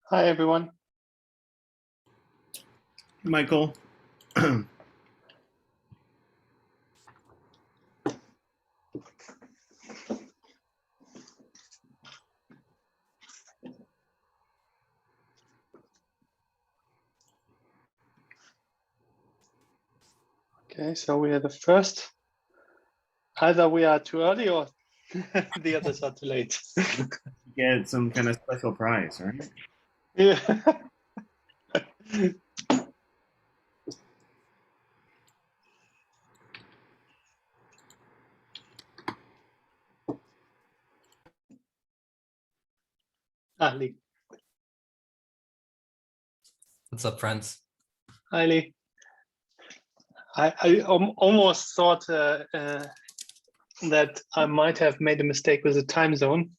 Hi, everyone. Michael. Okay, so we are the first. Either we are too early or the others are too late. Get some kind of special prize, right? Yeah. Lee. What's up, friends? Hi, Lee. I almost thought that I might have made a mistake with the time zone,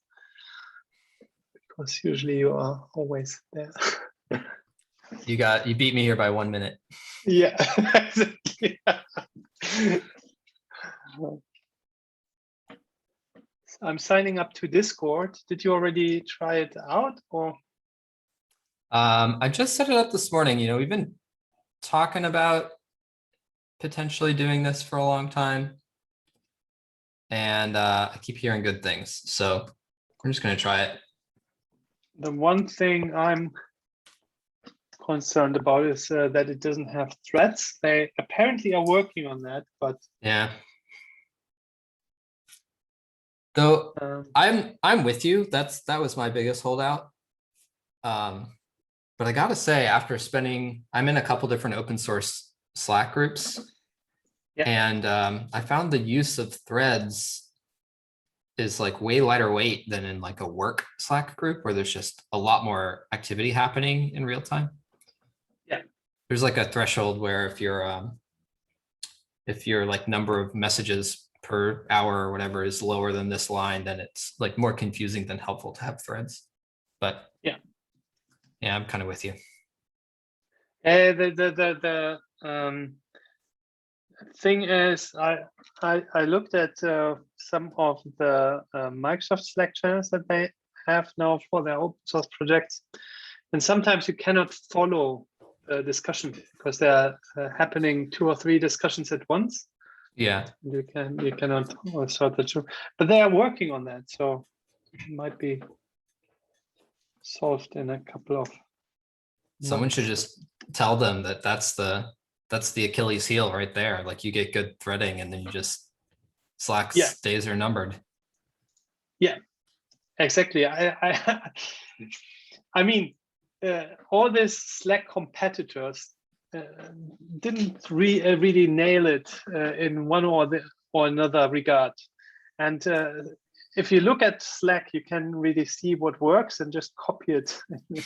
because usually you are always there. You beat me here by 1 minute. Yeah, exactly. I'm signing up to Discord. Did you already try it out, or? I just set it up this morning. We've been talking about potentially doing this for a long time, and I keep hearing good things, so I'm just going to try it. The one thing I'm concerned about is that it doesn't have threads. They apparently are working on that, but yeah. Though I'm with you. That was my biggest holdout. But I gotta say, after I'm in a couple different open source Slack groups, yeah. And I found the use of threads is like way lighter weight than in like a work Slack group where there's just a lot more activity happening in real time. Yeah. There's like a threshold where if your like number of messages per hour or whatever is lower than this line, then it's like more confusing than helpful to have threads. But yeah, I'm kind of with you. The thing is, I looked at some of the Microsoft Slack channels that they have now for their open source projects, and sometimes you cannot follow a discussion because they are happening 2 or 3 discussions at once. Yeah, you cannot sort the two, but they are working on that, so it might be solved in a couple of someone months. should just tell them that that's the Achilles heel right there. Like you get good threading and then you just Slack's days are numbered. Yeah, exactly. I mean, all these Slack competitors didn't really nail it in one or another regard. And if you look at Slack, you can really see what works and just copy it in a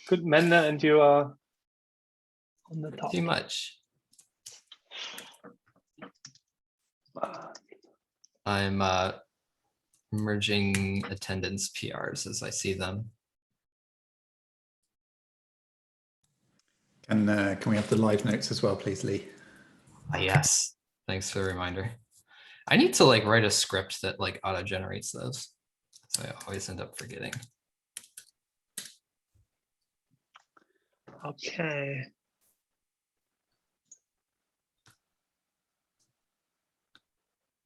good manner, and you are on the top. Too much. I'm merging attendance PRs as I see them. Can we have the live notes as well, please, Lee? Yes. Thanks for the reminder. I need to like write a script that like auto generates those. So I always end up forgetting. Okay.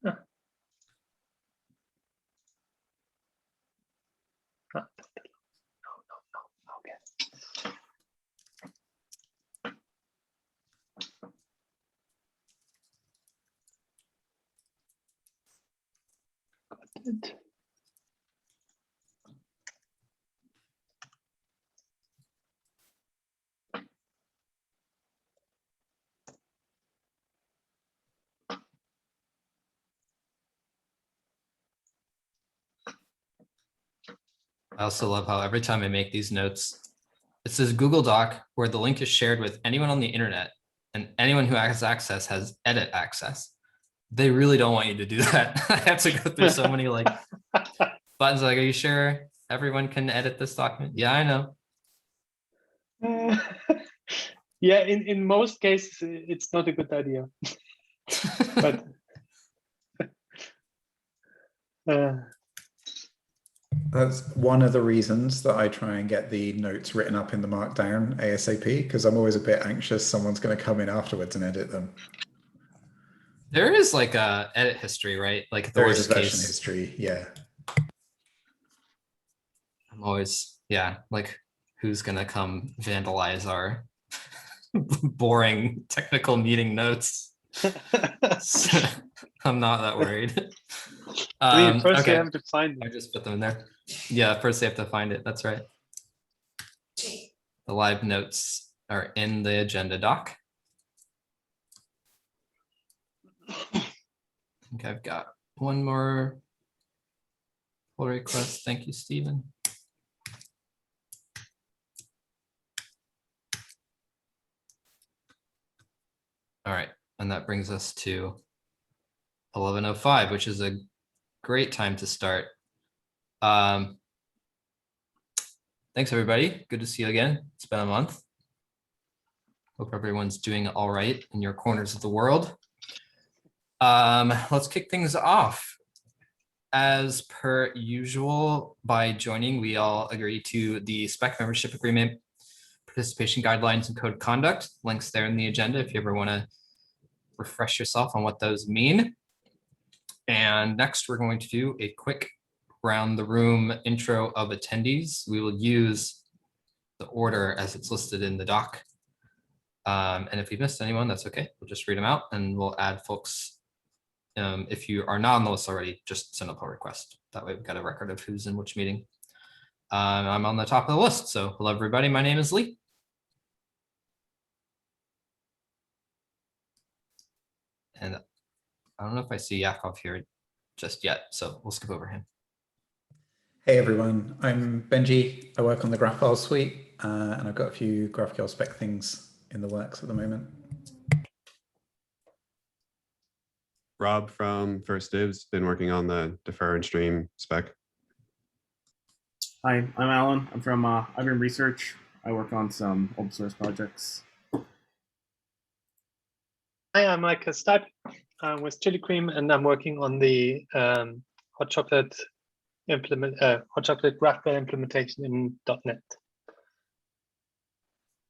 Huh. No. Okay. Got it. I also love how every time I make these notes, it says Google Doc where the link is shared with anyone on the internet and anyone who has access has edit access. They really don't want you to do that. I have to go through so many like buttons like, are you sure everyone can edit this document? Yeah, I know. Yeah, in most cases, it's not a good idea. But That's one of the reasons that I try and get the notes written up in the Markdown ASAP, because I'm always a bit anxious someone's going to come in afterwards and edit them. There is like a edit history, right? Like the There is worst a version case. history, yeah. I'm always, yeah, like who's gonna come vandalize our boring technical meeting notes? I'm not that worried. I mean, first you Okay, have to find I it. just put them in there. Yeah, first they have to find it. That's right. The live notes are in the agenda doc. I think I've got one more pull request. Thank you, Stephen. All right, and that brings us to 11:05, which is a great time to start. Thanks, everybody. Good to see you again. It's been a month. Hope everyone's doing all right in your corners of the world. Let's kick things off. As per usual, by joining, we all agree to the spec membership agreement, participation guidelines, and code of conduct. Links there in the agenda if you ever want to refresh yourself on what those mean. And next, we're going to do a quick round the room intro of attendees. We will use the order as it's listed in the doc. And if we missed anyone, that's okay. We'll just read them out and we'll add folks. If you are not on the list already, just send a pull request. That way we've got a record of who's in which meeting. I'm on the top of the list. So hello, everybody. My name is Lee. And I don't know if I see Yakov here just yet, so we'll skip over him. Hey everyone, I'm Benji. I work on the GraphQL suite, and I've got a few GraphQL spec things in the works at the moment. Rob from First Dibs, been working on the defer and stream spec. Hi, I'm Alan. I'm from IBM Research. I work on some open source projects. Hi, I'm Mike Stipe. I'm with Chili Cream, and I'm working on the hot chocolate GraphQL implementation in .NET.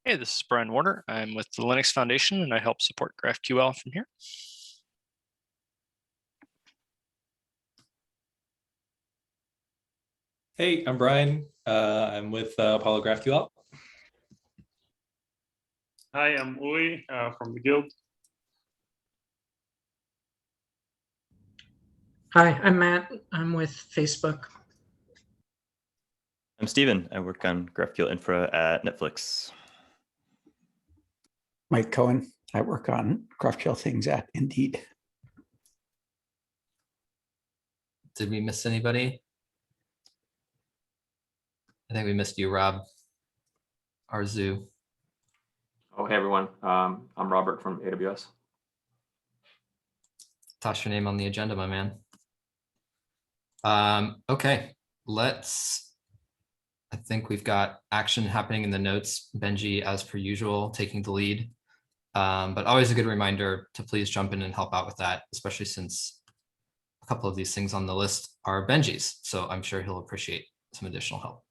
Hey, this is Brian Warner. I'm with the Linux Foundation, and I help support GraphQL from here. Hey, I'm Brian. I'm with Apollo GraphQL. Hi, I'm Uli from the Guild. Hi, I'm Matt. I'm with Facebook. I'm Steven. I work on GraphQL Infra at Netflix. Mike Cohen. I work on GraphQL things at Indeed. Did we miss anybody? I think we missed you, Rob. Arzu. Oh, hey, everyone. I'm Robert from AWS. Toss your name on the agenda, my man. Okay, I think we've got action happening in the notes. Benji, as per usual, taking the lead. But always a good reminder to please jump in and help out with that, especially since a couple of these things on the list are Benji's. So I'm sure he'll appreciate some additional help.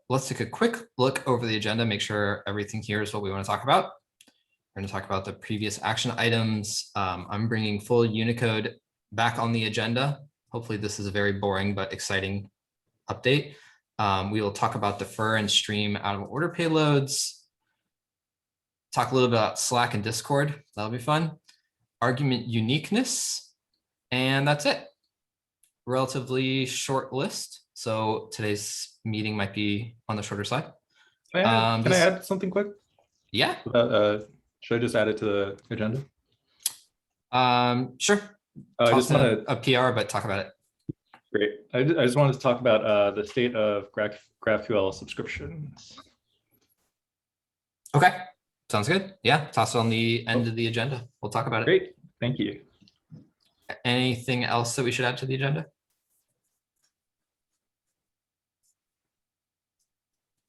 Let's take a quick look over the agenda, make sure everything here is what we want to talk about. We're going to talk about the previous action items. I'm bringing full Unicode back on the agenda. Hopefully this is a very boring but exciting update. We will talk about defer and stream out of order payloads. Talk a little bit about Slack and Discord. That'll be fun. Argument uniqueness. And that's it. Relatively short list. So today's meeting might be on the shorter side. Can I add something quick? Yeah. Should I just add it to the agenda? Sure. I just want a PR, but talk about it. Great. I just wanted to talk about the state of GraphQL subscriptions. Okay. Sounds good. Yeah. Toss it on the end of the agenda. We'll talk about it. Great. Thank you. Anything else that we should add to the agenda?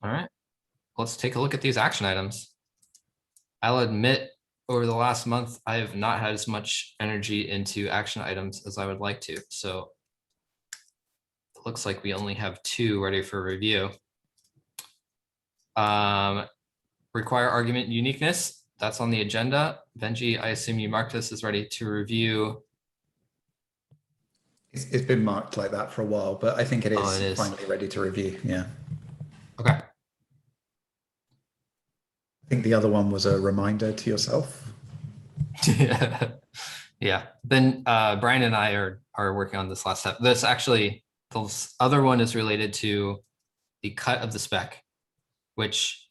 All right. Let's take a look at these action items. I'll admit over the last month, I have not had as much energy into action items as I would like to. So it looks like we only have 2 ready for review. Require argument uniqueness. That's on the agenda. Benji, I assume you marked this as ready to review. It's been marked like that for a while, but I think it is finally ready to review. Yeah. Okay. I think the other one was a reminder to yourself. Yeah. Then Brian and I are working on this last step. This actually, the other one is related to the cut of the spec, which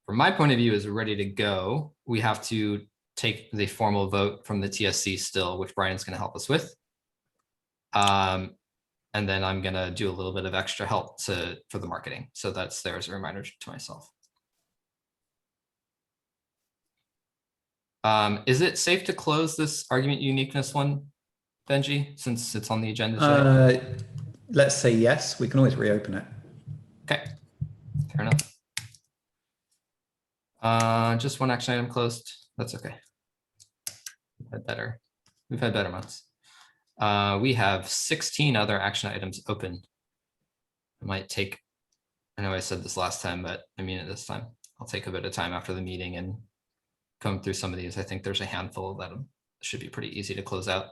from my point of view is ready to go. We have to take the formal vote from the TSC still, which Brian's going to help us with. And then I'm going to do a little bit of extra help for the marketing. So that's there as a reminder to myself. Is it safe to close this argument uniqueness one, Benji, since it's on the agenda today? Let's say yes. We can always reopen it. Okay, fair enough. Just one action item closed. That's okay. We've had better months. We have 16 other action items open. It might take, I know I said this last time, but I mean it this time. I'll take a bit of time after the meeting and come through some of these. I think there's a handful that should be pretty easy to close out.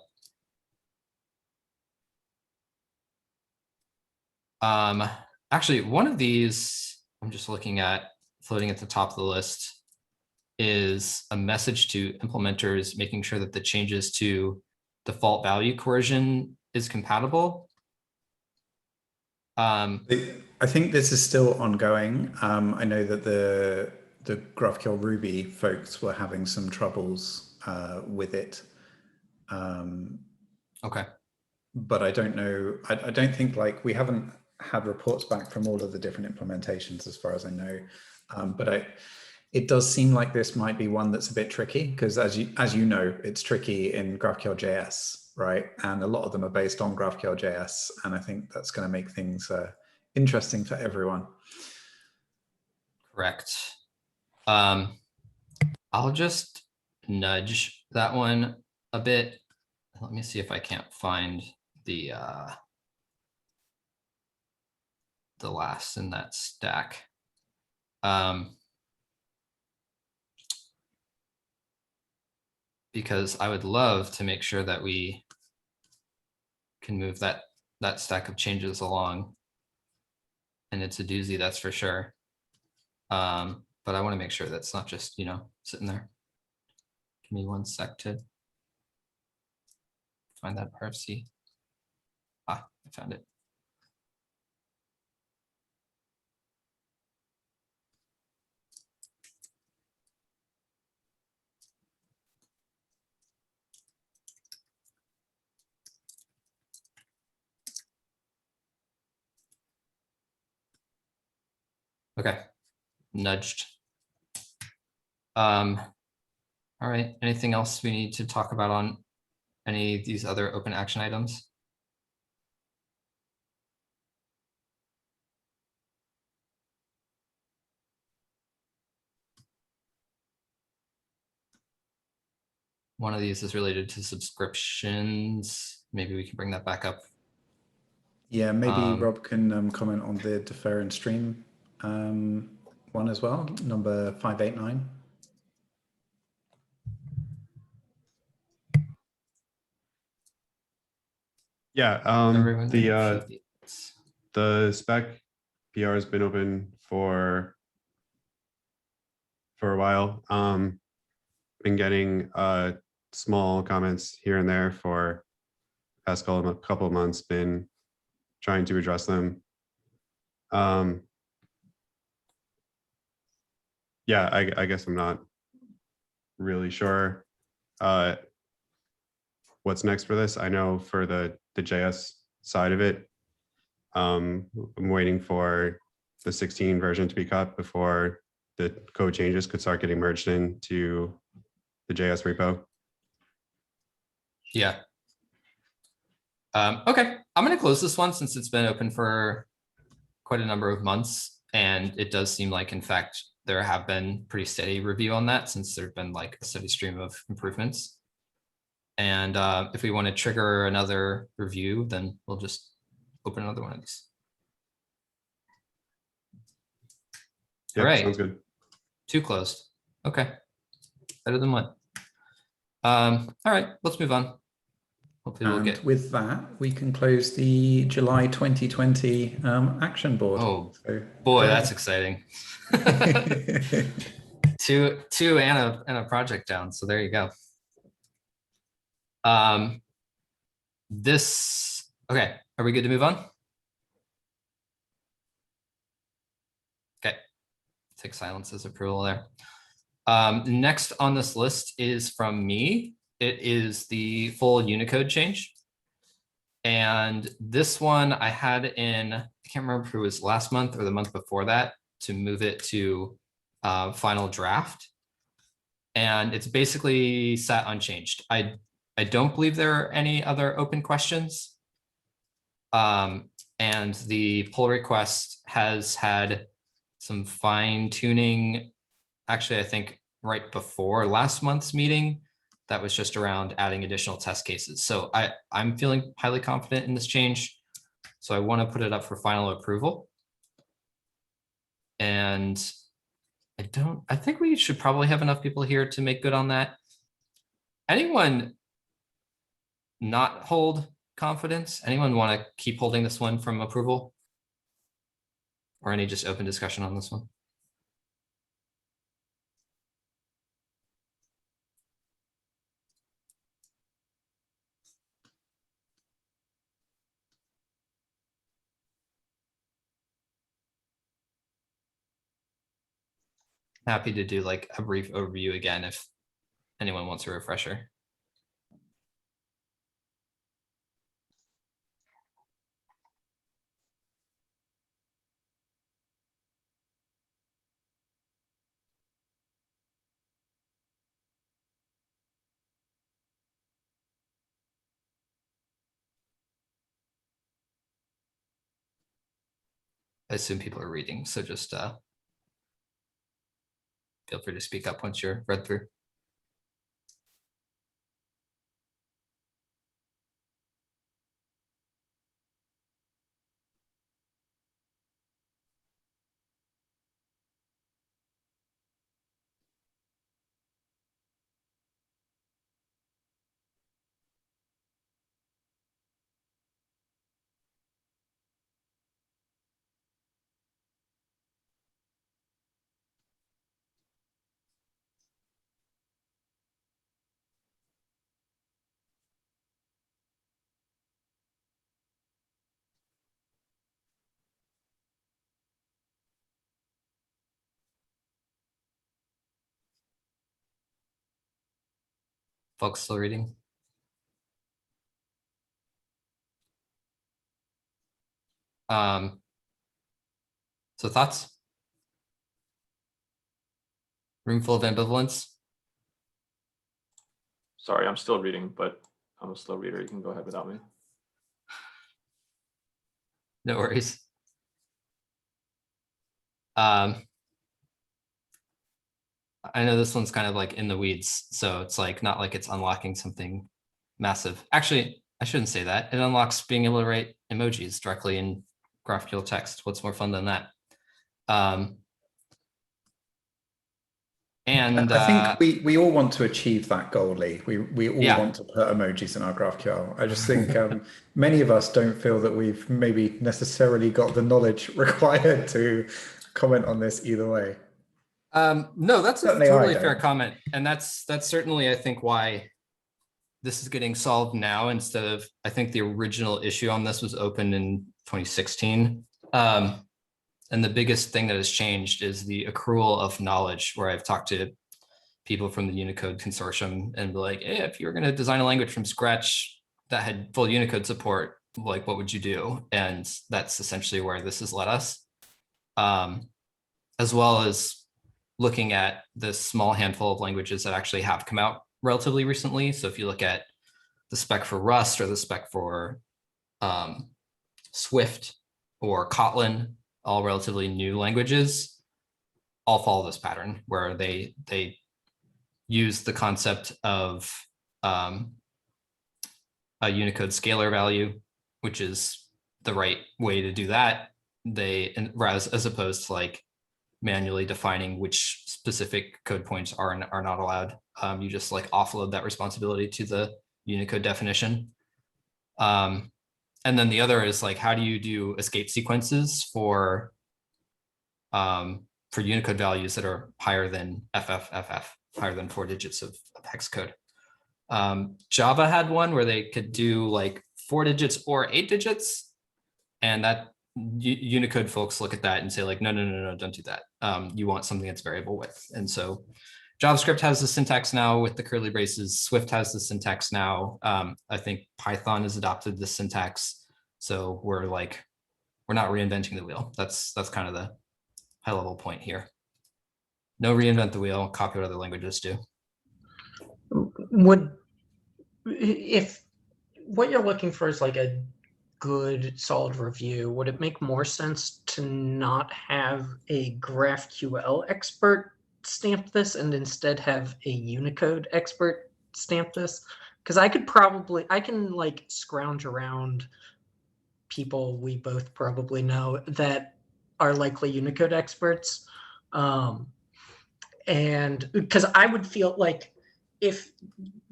Actually, one of these I'm just looking at floating at the top of the list is a message to implementers, making sure that the changes to default value coercion is compatible. I think this is still ongoing. I know that the GraphQL Ruby folks were having some troubles with it. Okay. But I don't know. I don't think we haven't had reports back from all of the different implementations as far as I know. But it does seem like this might be one that's a bit tricky because as you know, it's tricky in GraphQL JS, right? And a lot of them are based on GraphQL JS. And I think that's going to make things interesting for everyone. Correct. I'll just nudge that one a bit. Let me see if I can't find the last in that stack. Because I would love to make sure that we can move that stack of changes along. And it's a doozy, that's for sure. But I want to make sure that's not just, sitting there. Give me one sec to find that RFC. I found it. Okay, nudged. All right, anything else we need to talk about on any of these other open action items? One of these is related to subscriptions. Maybe we can bring that back up. Yeah, maybe Rob can comment on the defer and stream one as well, number 589. Yeah, the spec PR has been open for a while. Been getting small comments here and there for the past couple of months, been trying to address them. Yeah, I guess I'm not really sure what's next for this. I know for the JS side of it, I'm waiting for the 16 version to be cut before the code changes could start getting merged into the JS repo. Yeah. Okay, I'm going to close this one since it's been open for quite a number of months. And it does seem like, in fact, there have been pretty steady review on that since there's been like a steady stream of improvements. And if we want to trigger another review, then we'll just open another one of these. Yeah, All right. sounds good. 2 closed. Okay. Better than 1. All right, let's move on. Hopefully we'll And get. with that, we can close the July 2020 action board. Oh, so, boy, that's exciting. two and a project down. So there you go. Okay, are we good to move on? Okay, take silence as approval there. Next on this list is from me. It is the full Unicode change. And this one I had in, I can't remember if it was last month or the month before that, to move it to final draft. And it's basically sat unchanged. I don't believe there are any other open questions. And the pull request has had some fine tuning. Actually, I think right before last month's meeting, that was just around adding additional test cases. So I'm feeling highly confident in this change. So I want to put it up for final approval. And I think we should probably have enough people here to make good on that. Anyone not hold confidence? Anyone want to keep holding this one from approval? Or any just open discussion on this one? Happy to do like a brief overview again if anyone wants a refresher. I assume people are reading, so just feel free to speak up once you're read through. Folks still reading? So thoughts? Room full of ambivalence? Sorry, I'm still reading, but I'm a slow reader. You can go ahead without me. No worries. I know this one's kind of like in the weeds, so it's like not like it's unlocking something massive. Actually, I shouldn't say that. It unlocks being able to write emojis directly in GraphQL text. What's more fun than that? And I think we all want to achieve that goal, Lee. We all want to put emojis in our GraphQL. I just think many of us don't feel that we've maybe necessarily got the knowledge required to comment on this either way. No, that's a Certainly totally fair comment. And that's certainly, I think, why this is getting solved now instead of, I think the original issue on this was opened in 2016. And the biggest thing that has changed is the accrual of knowledge, where I've talked to people from the Unicode consortium and be like, hey, if you were going to design a language from scratch that had full Unicode support, like, what would you do? And that's essentially where this has led us, as well as looking at the small handful of languages that actually have come out relatively recently. So if you look at the spec for Rust or the spec for Swift or Kotlin, all relatively new languages, all follow this pattern where they use the concept of a Unicode scalar value, which is the right way to do that. Whereas as opposed to like manually defining which specific code points are and are not allowed, you just like offload that responsibility to the Unicode definition. And then the other is like, how do you do escape sequences for Unicode values that are higher than FFFF, higher than 4 digits of hex code? Java had one where they could do like 4 digits or 8 digits, and that Unicode folks look at that and say like, no, don't do that. You want something that's variable width. And so JavaScript has the syntax now with the curly braces. Swift has the syntax now. I think Python has adopted the syntax. So we're not reinventing the wheel. That's kind of the high level point here. No reinvent the wheel, copy what other languages do. If what you're looking for is like a good solid review, would it make more sense to not have a GraphQL expert stamp this and instead have a Unicode expert stamp this? Because I can like scrounge around people we both probably know that are likely Unicode experts. And because I would feel like if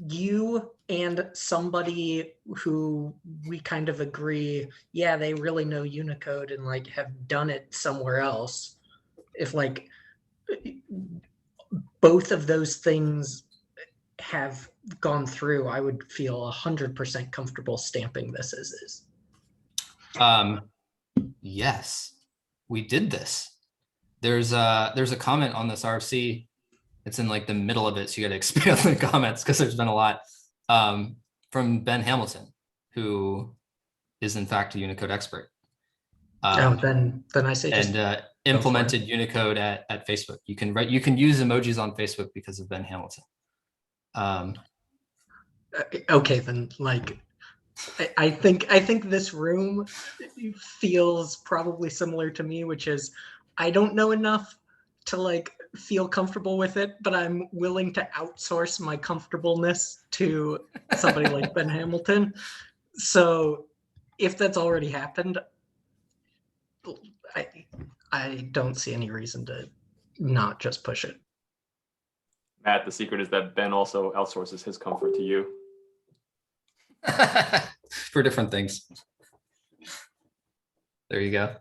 you and somebody who we kind of agree, yeah, they really know Unicode and like have done it somewhere else, if like both of those things have gone through, I would feel 100% comfortable stamping this as is. Yes, we did this. There's a comment on this RFC. It's in like the middle of it, so you got to expand the comments because there's been a lot, from Ben Hamilton, who is in fact a Unicode expert. Then I say just implemented Unicode at Facebook. You can use emojis on Facebook because of Ben Hamilton. Okay, then like I think this room feels probably similar to me, which is I don't know enough to like feel comfortable with it, but I'm willing to outsource my comfortableness to somebody like Ben Hamilton. So if that's already happened, I don't see any reason to not just push it. Matt, the secret is that Ben also outsources his comfort to you. For different things. There you go.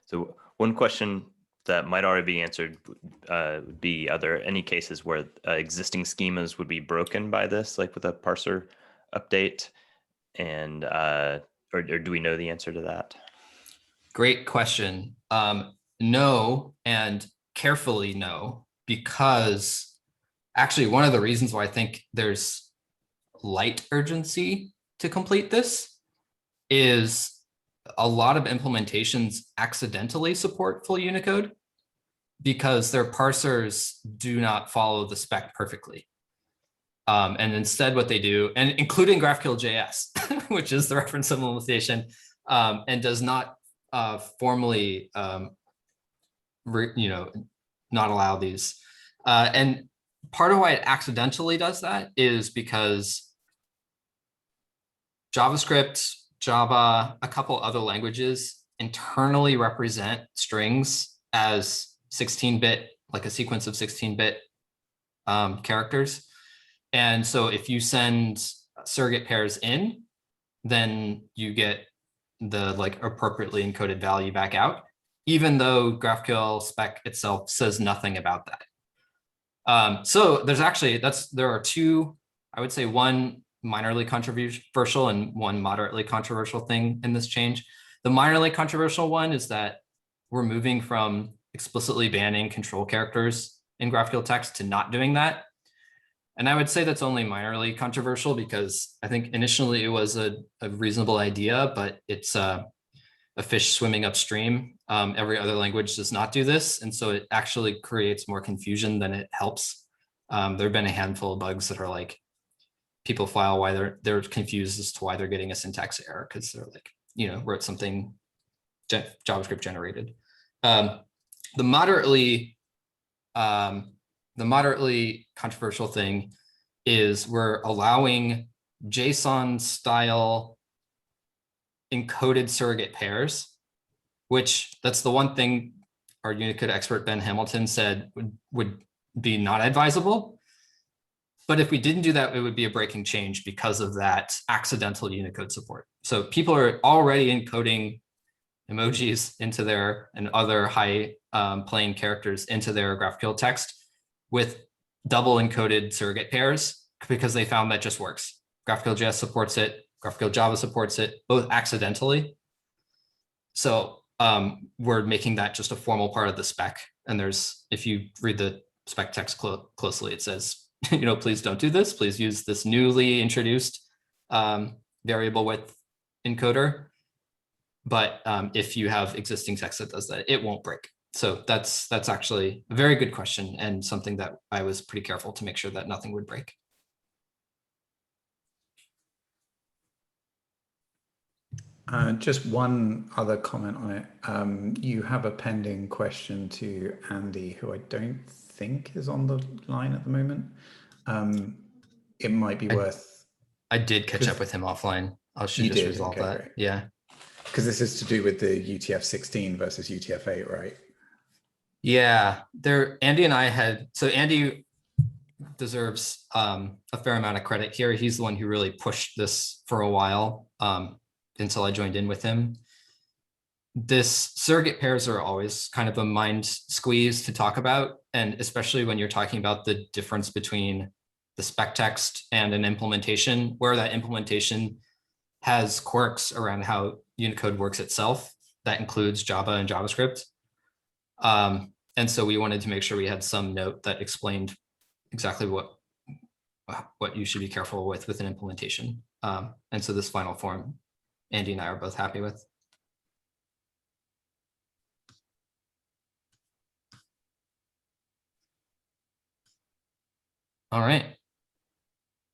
So one question that might already be answered would be, are there any cases where existing schemas would be broken by this, like with a parser update? And or do we know the answer to that? Great question. No, and carefully no, because actually one of the reasons why I think there's light urgency to complete this is a lot of implementations accidentally support full Unicode because their parsers do not follow the spec perfectly. And instead what they do, and including GraphQL.js, which is the reference implementation, and does not formally, not allow these. And part of why it accidentally does that is because JavaScript, Java, a couple other languages internally represent strings as 16-bit, like a sequence of 16-bit characters. And so if you send surrogate pairs in, then you get the like appropriately encoded value back out, even though GraphQL spec itself says nothing about that. So there's actually, there are two, I would say one minorly controversial and one moderately controversial thing in this change. The minorly controversial one is that we're moving from explicitly banning control characters in GraphQL text to not doing that. And I would say that's only minorly controversial because I think initially it was a reasonable idea, but it's a fish swimming upstream. Every other language does not do this. And so it actually creates more confusion than it helps. There have been a handful of bugs that are like, people file why they're confused as to why they're getting a syntax error because they're like, wrote something JavaScript generated. The moderately controversial thing is we're allowing JSON style encoded surrogate pairs, which that's the one thing our Unicode expert Ben Hamilton said would be not advisable. But if we didn't do that, it would be a breaking change because of that accidental Unicode support. So people are already encoding emojis into their and other high plane characters into their GraphQL text with double encoded surrogate pairs because they found that just works. GraphQL JS supports it, GraphQL Java supports it, both accidentally. So we're making that just a formal part of the spec. And there's, if you read the spec text closely, it says, please don't do this. Please use this newly introduced variable width encoder. But if you have existing text that does that, it won't break. So that's actually a very good question and something that I was pretty careful to make sure that nothing would break. Just one other comment on it. You have a pending question to Andy, who I don't think is on the line at the moment. It might be worth. I did catch up with him offline. I should just resolve that. Great. Yeah. Because this is to do with the UTF-16 versus UTF-8, right? Yeah, Andy and I had, so Andy deserves a fair amount of credit here. He's the one who really pushed this for a while until I joined in with him. This surrogate pairs are always kind of a mind squeeze to talk about. And especially when you're talking about the difference between the spec text and an implementation, where that implementation has quirks around how Unicode works itself. That includes Java and JavaScript. And so we wanted to make sure we had some note that explained exactly what you should be careful with an implementation. And so this final form, Andy and I are both happy with. All right.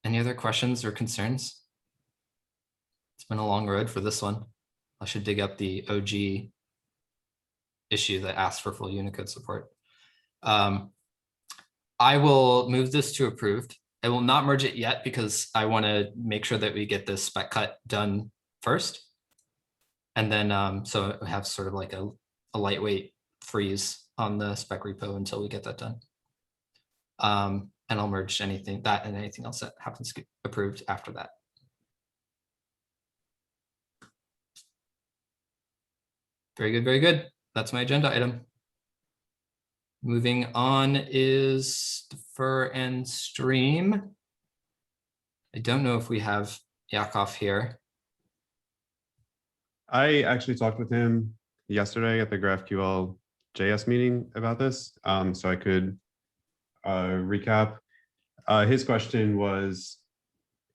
Any other questions or concerns? It's been a long road for this one. I should dig up the OG issue that asked for full Unicode support. I will move this to approved. I will not merge it yet because I want to make sure that we get this spec cut done first. And then so I have sort of like a lightweight freeze on the spec repo until we get that done. And I'll merge anything and anything else that happens to get approved after that. Very good, very good. That's my agenda item. Moving on is defer and stream. I don't know if we have Yakov here. I actually talked with him yesterday at the GraphQL JS meeting about this, so I could recap. His question was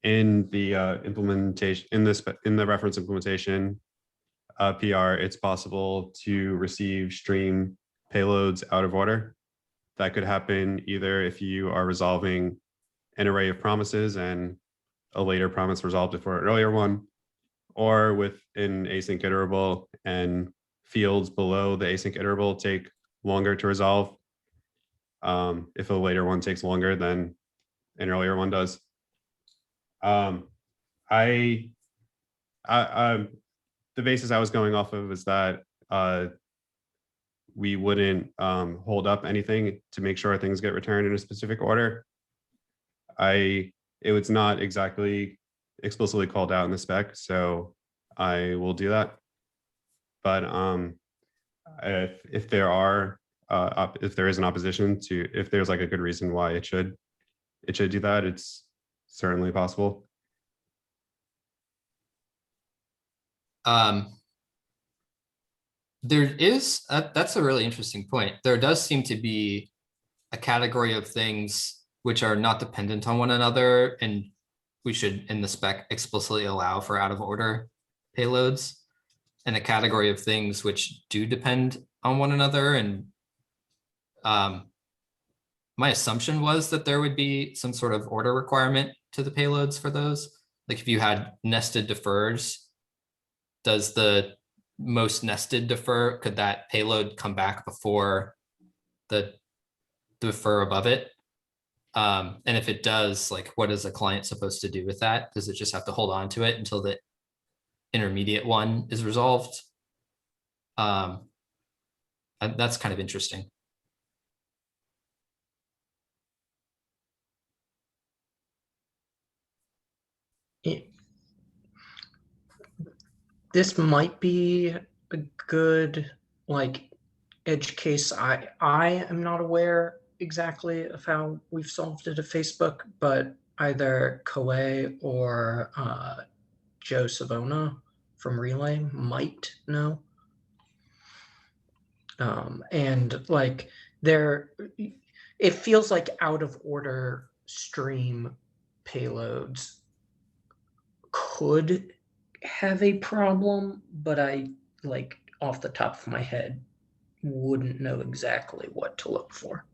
in the implementation, in the reference implementation PR, it's possible to receive stream payloads out of order. That could happen either if you are resolving an array of promises and a later promise resolved before an earlier one, or with an async iterable and fields below the async iterable take longer to resolve. If a later one takes longer than an earlier one does. The basis I was going off of is that we wouldn't hold up anything to make sure things get returned in a specific order. It was not exactly explicitly called out in the spec, so I will do that. But if there is an opposition to, if there's like a good reason why it should do that, it's certainly possible. There is, that's a really interesting point. There does seem to be a category of things which are not dependent on one another, and we should in the spec explicitly allow for out of order payloads, and a category of things which do depend on one another. And my assumption was that there would be some sort of order requirement to the payloads for those. Like if you had nested defers, does the most nested defer, could that payload come back before the defer above it? And if it does, like what is the client supposed to do with that? Does it just have to hold on to it until intermediate one is resolved. That's kind of interesting. This might be a good like edge case. I am not aware exactly of how we've solved it at Facebook, but either Koei or Joe Savona from Relay might know. And like it feels like out of order stream payloads could have a problem, but I like off the top of my head wouldn't know exactly what to look for.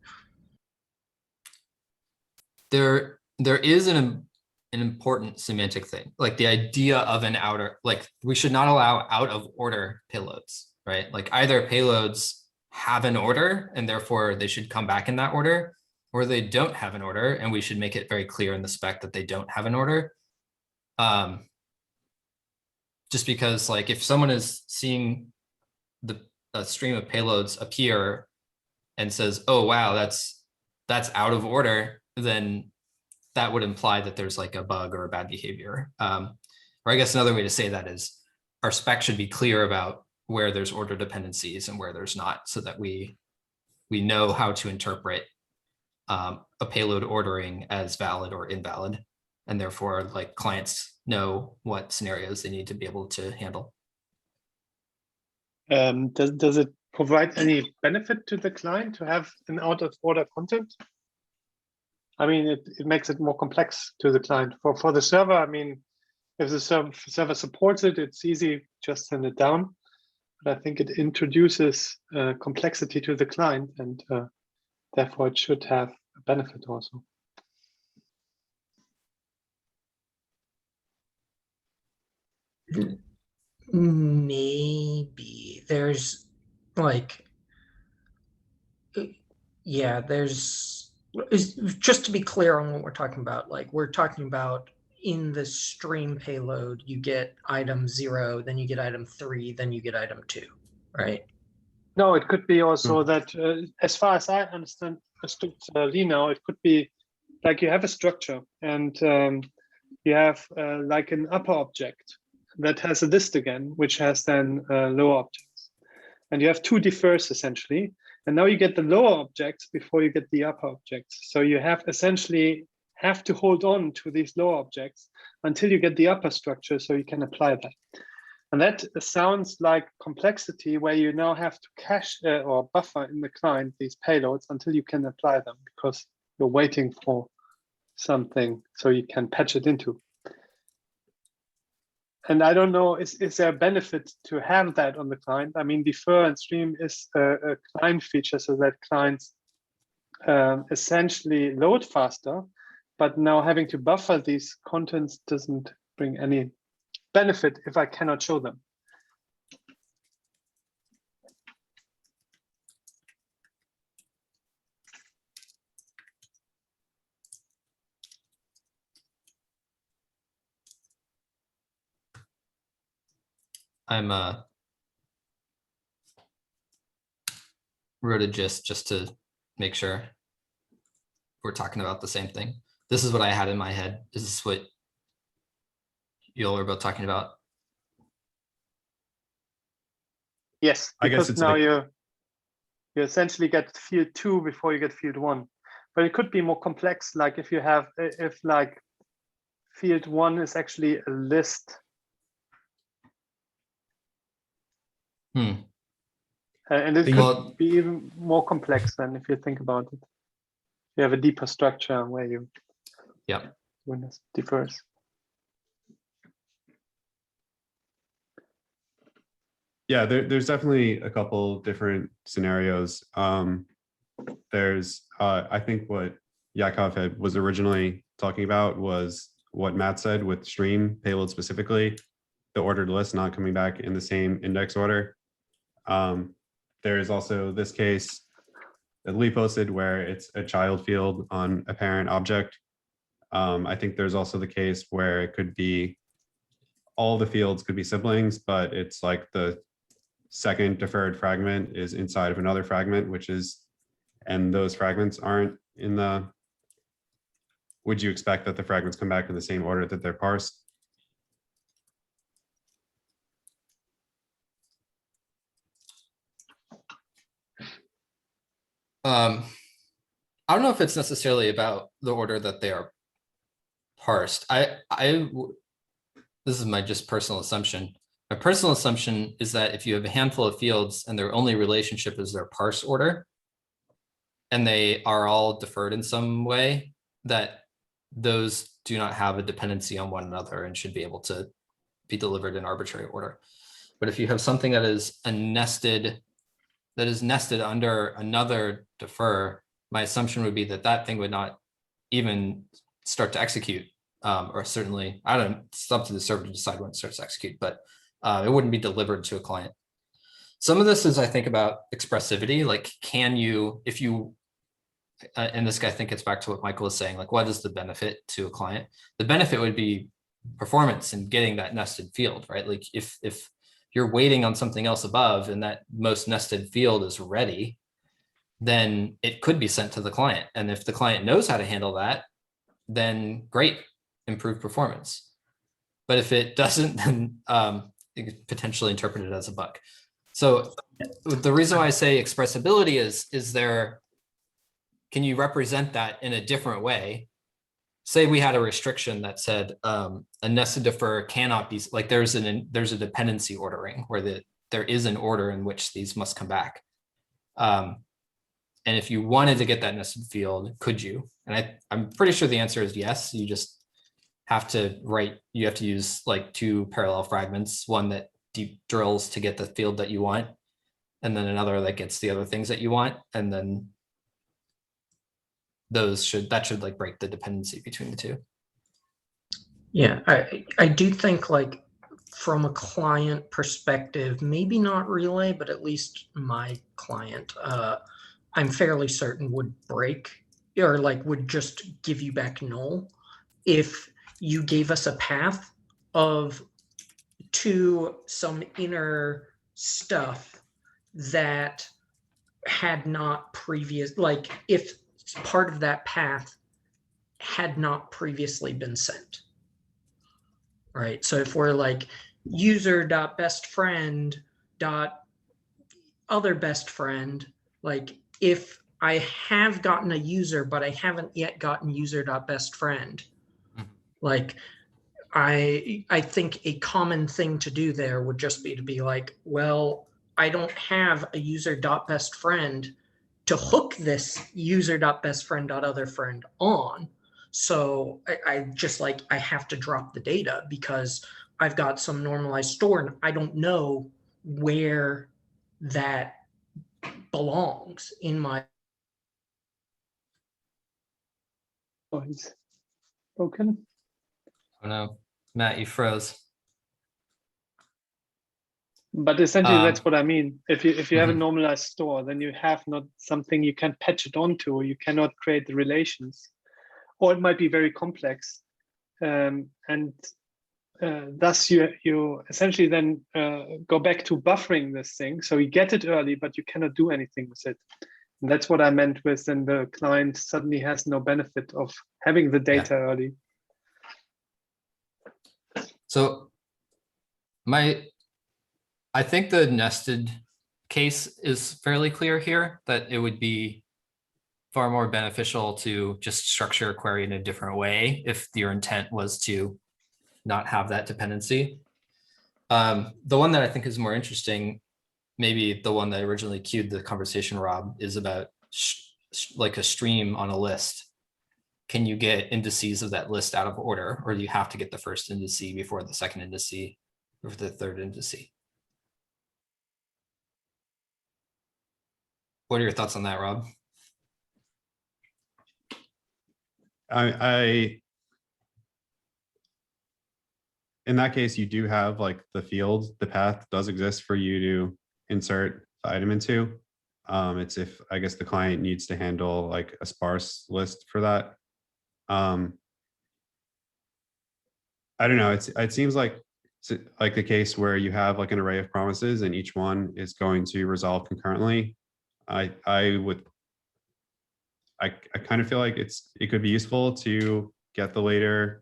There is an important semantic thing, like the idea of an outer, like we should not allow out of order payloads, right? Like either payloads have an order and therefore they should come back in that order, or they don't have an order and we should make it very clear in the spec that they don't have an order. Just because like if someone is seeing a stream of payloads appear and says, oh, wow, that's out of order, then that would imply that there's like a bug or a bad behavior. Or I guess another way to say that is our spec should be clear about where there's order dependencies and where there's not, so that we know how to interpret a payload ordering as valid or invalid. And therefore like clients know what scenarios they need to be able to handle. Does it provide any benefit to the client to have an out of order content? I mean, it makes it more complex to the client. For the server, I mean, if the server supports it, it's easy, just send it down. But I think it introduces complexity to the client, and therefore it should have a benefit also. Maybe there's like, yeah, just to be clear on what we're talking about, like we're talking about in the stream payload, you get item 0, then you get item 3, then you get item 2, right? No, it could be also that, as far as I understood Lino, it could be like you have a structure and you have like an upper object that has a list again, which has then lower objects. And you have 2 differs essentially. And now you get the lower objects before you get the upper objects. So you have essentially to hold on to these lower objects until you get the upper structure so you can apply that. And that sounds like complexity where you now have to cache or buffer in the client these payloads until you can apply them, because you're waiting for something so you can patch it into. And I don't know, is there a benefit to have that on the client? I mean, defer and stream is a client feature so that clients essentially load faster, but now having to buffer these contents doesn't bring any benefit if I cannot show them. I'm wrote a gist just to make sure we're talking about the same thing. This is what I had in my head. Is this what you all are both talking about? Yes, I guess because it's now like, you essentially get field 2 before you get field 1. But it could be more complex, like if you have, if like field 1 is actually a list. And it could be even more complex than if you think about it. You have a deeper structure where you when it differs. yeah, there's definitely a couple different scenarios. There's, I think what Yakov was originally talking about was what Matt said with stream payload specifically, the ordered list not coming back in the same index order. There is also this case that Lee posted where it's a child field on a parent object. I think there's also the case where it could be all the fields could be siblings, but it's like the second deferred fragment is inside of another fragment, which is, and those fragments aren't in the, would you expect that the fragments come back in the same order that they're parsed? I don't know if it's necessarily about the order that they are parsed. This is my just personal assumption. My personal assumption is that if you have a handful of fields and their only relationship is their parse order, and they are all deferred in some way, that those do not have a dependency on one another and should be able to be delivered in arbitrary order. But if you have something that is nested under another defer, my assumption would be that that thing would not even start to execute, or certainly, I don't know, it's up to the server to decide when it starts to execute, but it wouldn't be delivered to a client. Some of this is, I think, about expressivity. Like, can you, if you, and this guy, I think gets back to what Michael was saying, like, what is the benefit to a client? The benefit would be performance and getting that nested field, right? Like if you're waiting on something else above and that most nested field is ready, then it could be sent to the client. And if the client knows how to handle that, then great, improved performance. But if it doesn't, then it could potentially interpret it as a bug. So the reason why I say expressibility is there, can you represent that in a different way? Say we had a restriction that said a nested defer cannot be, like there's a dependency ordering where there is an order in which these must come back. And if you wanted to get that nested field, could you? And I'm pretty sure the answer is yes. You just have to you have to use like two parallel fragments, one that deep drills to get the field that you want, and then another that gets the other things that you want. And then that should like break the dependency between the two. Yeah, I do think like from a client perspective, maybe not Relay, but at least my client, I'm fairly certain would break or like would just give you back null if you gave us a path to some inner stuff that had not like if part of that path had not previously been sent, right? So if we're like user.bestFriend.otherBestFriend, like if I have gotten a user, but I haven't yet gotten user.bestFriend, like I think a common thing to do there would just be to be like, well, I don't have a user.bestFriend to hook this user.bestFriend.otherFriend on. So I just like, I have to drop the data because I've got some normalized store and I don't know where that belongs in my. Oh, he's broken. Oh no, Matt, you froze. But essentially, that's what I mean. If you have a normalized store, then you have not something you can patch it onto. You cannot create the relations, or it might be very complex, and thus you essentially then go back to buffering this thing. So you get it early, but you cannot do anything with it. And that's what I meant with then the client suddenly has no benefit of having the data early. So I think the nested case is fairly clear here, that it would be far more beneficial to just structure a query in a different way if your intent was to not have that dependency. The one that I think is more interesting, maybe the one that originally cued the conversation, Rob, is about like a stream on a list. Can you get indices of that list out of order, or do you have to get the first indice before the second indice or the third indice? What are your thoughts on that, Rob? In that case, you do have like the field, the path does exist for you to insert the item into. It's if, I guess, the client needs to handle like a sparse list for that. I don't know. It seems like So like the case where you have like an array of promises and each one is going to resolve concurrently, I kind of feel like it could be useful to get the later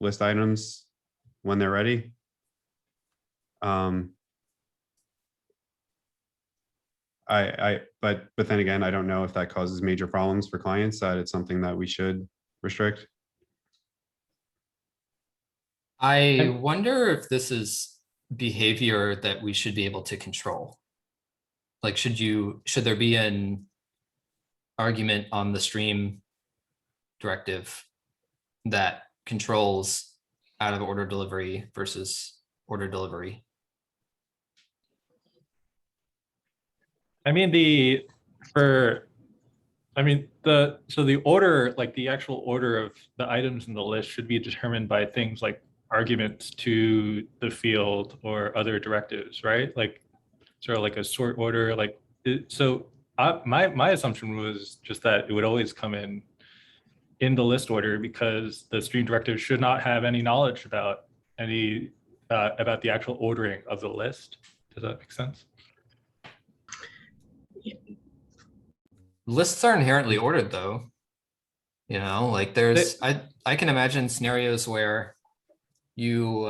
list items when they're ready. But then again, I don't know if that causes major problems for clients, that it's something that we should restrict. I wonder if this is behavior that we should be able to control. Like, should there be an argument on the stream directive that controls out of order delivery versus order delivery? I mean, the order, like the actual order of the items in the list should be determined by things like arguments to the field or other directives, right? Like sort of like a sort order, like my assumption was just that it would always come in the list order because the stream directive should not have any knowledge about the actual ordering of the list. Does that make sense? Lists are inherently ordered though. You know, like I can imagine scenarios where you,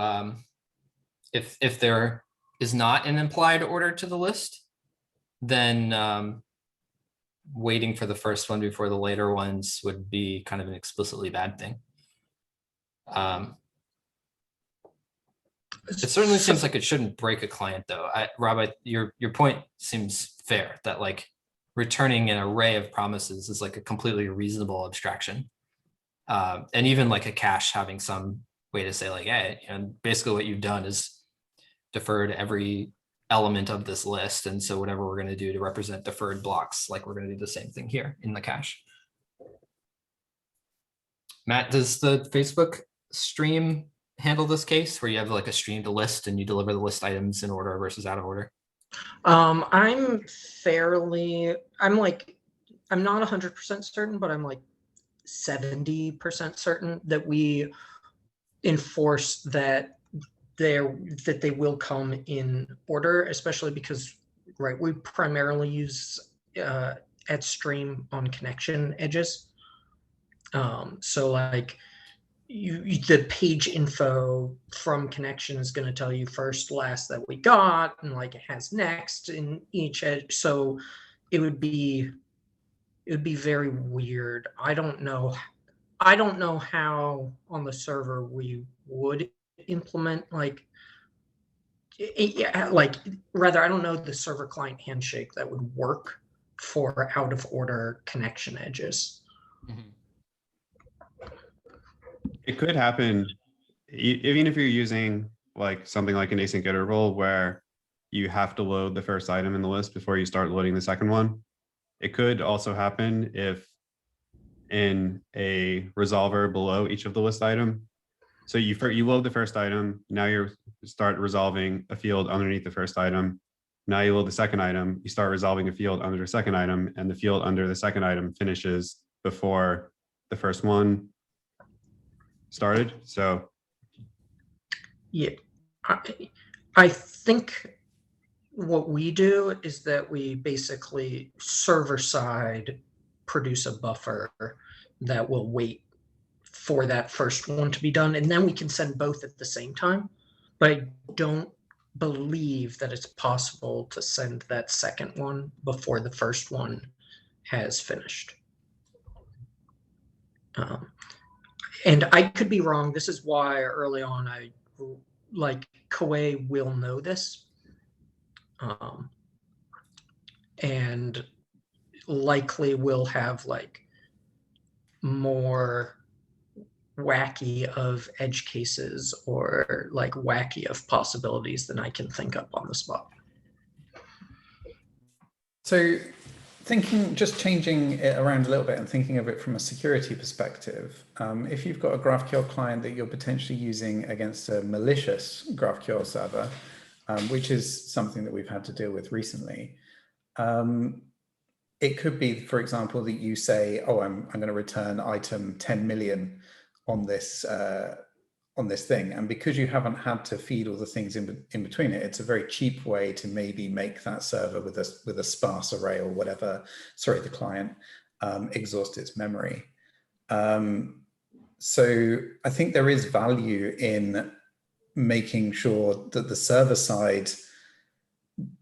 if there is not an implied order to the list, then waiting for the first one before the later ones would be kind of an explicitly bad thing. It certainly seems like it shouldn't break a client though. Rob, your point seems fair, that like returning an array of promises is like a completely reasonable abstraction. And even like a cache having some way to say like, hey, and basically what you've done is deferred every element of this list. And so whatever we're going to do to represent deferred blocks, like we're going to do the same thing here in the cache. Matt, does the Facebook stream handle this case where you have like a streamed list and you deliver the list items in order versus out of order? I'm not 100% certain, but I'm like 70% certain that we enforce that they will come in order, especially because, right, we primarily use at stream on connection edges. So like the page info from connection is going to tell you first, last that we got, and like it has next in each edge. So it would be very weird. I don't know how on the server we would implement I don't know the server client handshake that would work for out of order connection edges. Mm-hmm. It could happen even if you're using like something like an async interval where you have to load the first item in the list before you start loading the second one. It could also happen if in a resolver below each of the list item. So you load the first item, now you start resolving a field underneath the first item. Now you load the second item, you start resolving a field under the second item, and the field under the second item finishes before the first one started. So yeah, I think what we do is that we basically server side produce a buffer that will wait for that first one to be done, and then we can send both at the same time. But I don't believe that it's possible to send that second one before the first one has finished. And I could be wrong. This is why early on I like Koei will know this. And likely will have like more wacky of edge cases or like wacky of possibilities than I can think up on the spot. So just changing it around a little bit and thinking of it from a security perspective, if you've got a GraphQL client that you're potentially using against a malicious GraphQL server, which is something that we've had to deal with recently, it could be, for example, that you say, oh, I'm going to return item 10 million on this on this thing. And because you haven't had to feed all the things in between it, it's a very cheap way to maybe make that server with a sparse array or whatever, sorry, the client, exhaust its memory. So I think there is value in making sure that the server side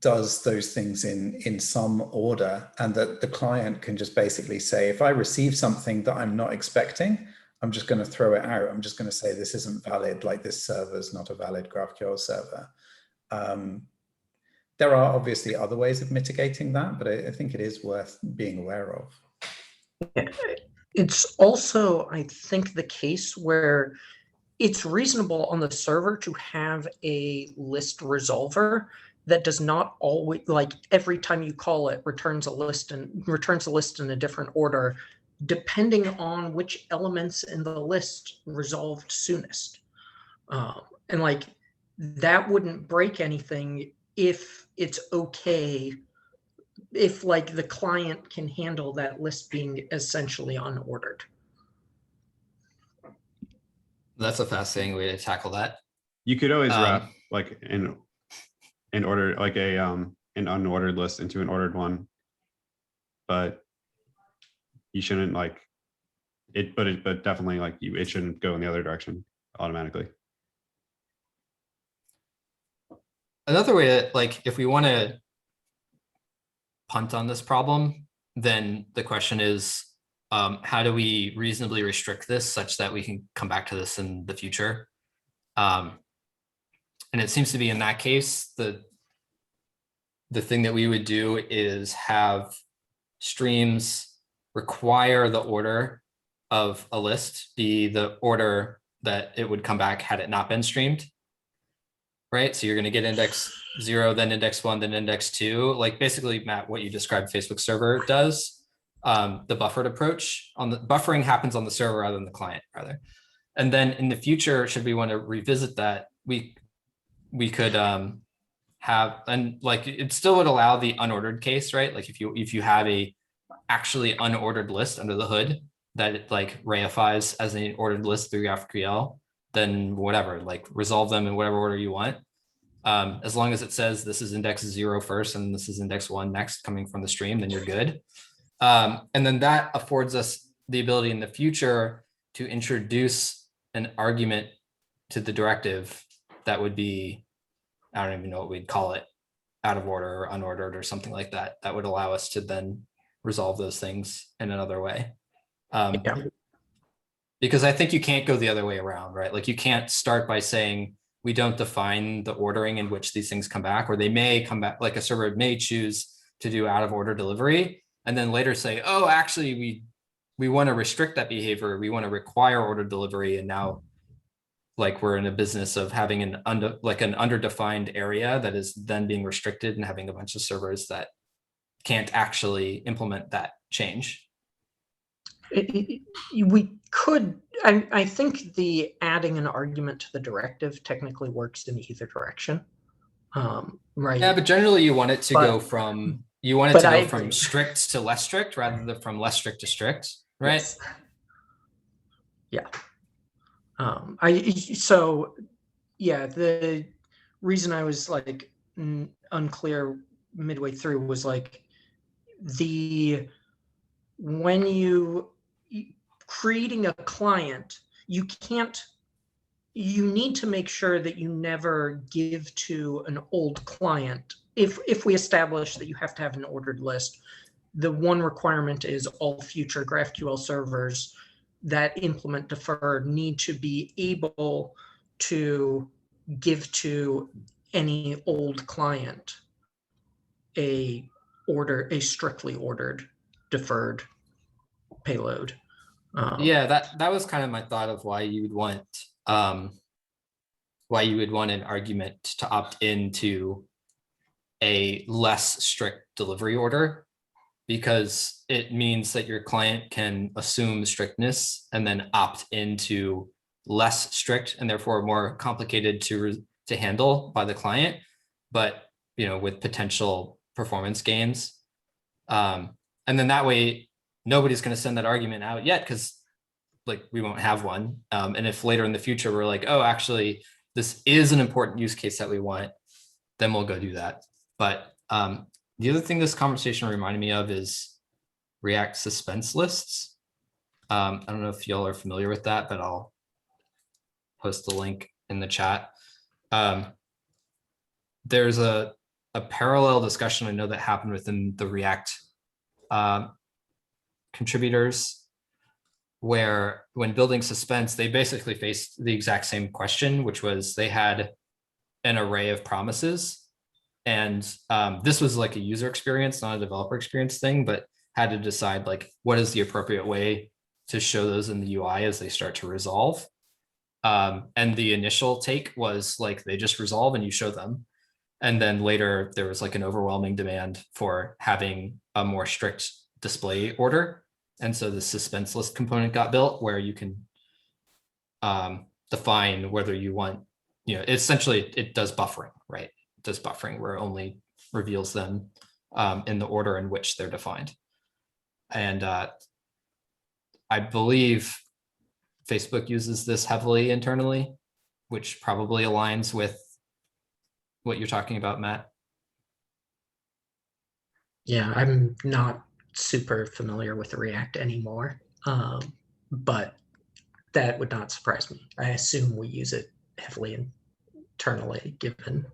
does those things in some order, and that the client can just basically say, if I receive something that I'm not expecting, I'm just going to throw it out. I'm just going to say this isn't valid, like this server is not a valid GraphQL server. There are obviously other ways of mitigating that, but I think it is worth being aware of. It's also, I think, the case where it's reasonable on the server to have a list resolver that does not always, like every time you call it, returns a list in a different order, depending on which elements in the list resolved soonest. And like that wouldn't break anything if it's okay, if like the client can handle that list being essentially unordered. That's a fascinating way to tackle that. You could always wrap like in order, like an unordered list into an ordered one, but you shouldn't like it, but definitely like it shouldn't go in the other direction automatically. Another way to, like, if we want to punt on this problem, then the question is, how do we reasonably restrict this such that we can come back to this in the future? And it seems to be in that case, the thing that we would do is have streams require the order of a list be the order that it would come back had it not been streamed. Right, so you're going to get index 0, then index 1, then index 2. Like basically, Matt, what you described Facebook server does, the buffered approach on the buffering happens on the server rather than the client, rather. And then in the future, should we want to revisit that, we could have, and like it still would allow the unordered case, right? Like if you have a actually unordered list under the hood that it like reifies as an ordered list through GraphQL, then whatever, like resolve them in whatever order you want. As long as it says this is index 0 first and this is index 1 next coming from the stream, then you're good. And then that affords us the ability in the future to introduce an argument to the directive that would be, I don't even know what we'd call it, out of order or unordered or something like that. That would allow us to then resolve those things in another way. Because I think you can't go the other way around, right? Like you can't start by saying we don't define the ordering in which these things come back, or they may come back, like a server may choose to do out of order delivery, and then later say, oh, actually, we want to restrict that behavior. We want to require order delivery. And now like we're in a business of having an underdefined area that is then being restricted and having a bunch of servers that can't actually implement that change. We could, I think the adding an argument to the directive technically works in either direction. Right. Yeah, but generally you want it to go from, from strict to less strict rather than from less strict to strict, right? Yes. Yeah. So yeah, the reason I was like unclear midway through was like when you creating a client, you need to make sure that you never give to an old client. If we establish that you have to have an ordered list, the one requirement is all future GraphQL servers that implement deferred need to be able to give to any old client a strictly ordered deferred payload. Yeah, that was kind of my thought of why you would want an argument to opt into a less strict delivery order, because it means that your client can assume strictness and then opt into less strict and therefore more complicated to handle by the client, but with potential performance gains. And then that way, nobody's going to send that argument out yet because like we won't have one. And if later in the future we're like, oh, actually, this is an important use case that we want, then we'll go do that. But the other thing this conversation reminded me of is React suspense lists. I don't know if y'all are familiar with that, but I'll post the link in the chat. There's a parallel discussion I know that happened within the React contributors, where when building suspense, they basically faced the exact same question, which was they had an array of promises. And this was like a user experience, not a developer experience thing, but had to decide like what is the appropriate way to show those in the UI as they start to resolve. And the initial take was like they just resolve and you show them. And then later there was like an overwhelming demand for having a more strict display order. And so the suspense list component got built where you can define whether you want, essentially it does buffering, right? It does buffering where it only reveals them in the order in which they're defined. And I believe Facebook uses this heavily internally, which probably aligns with what you're talking about, Matt. Yeah, I'm not super familiar with React anymore, but that would not surprise me. I assume we use it heavily internally, given.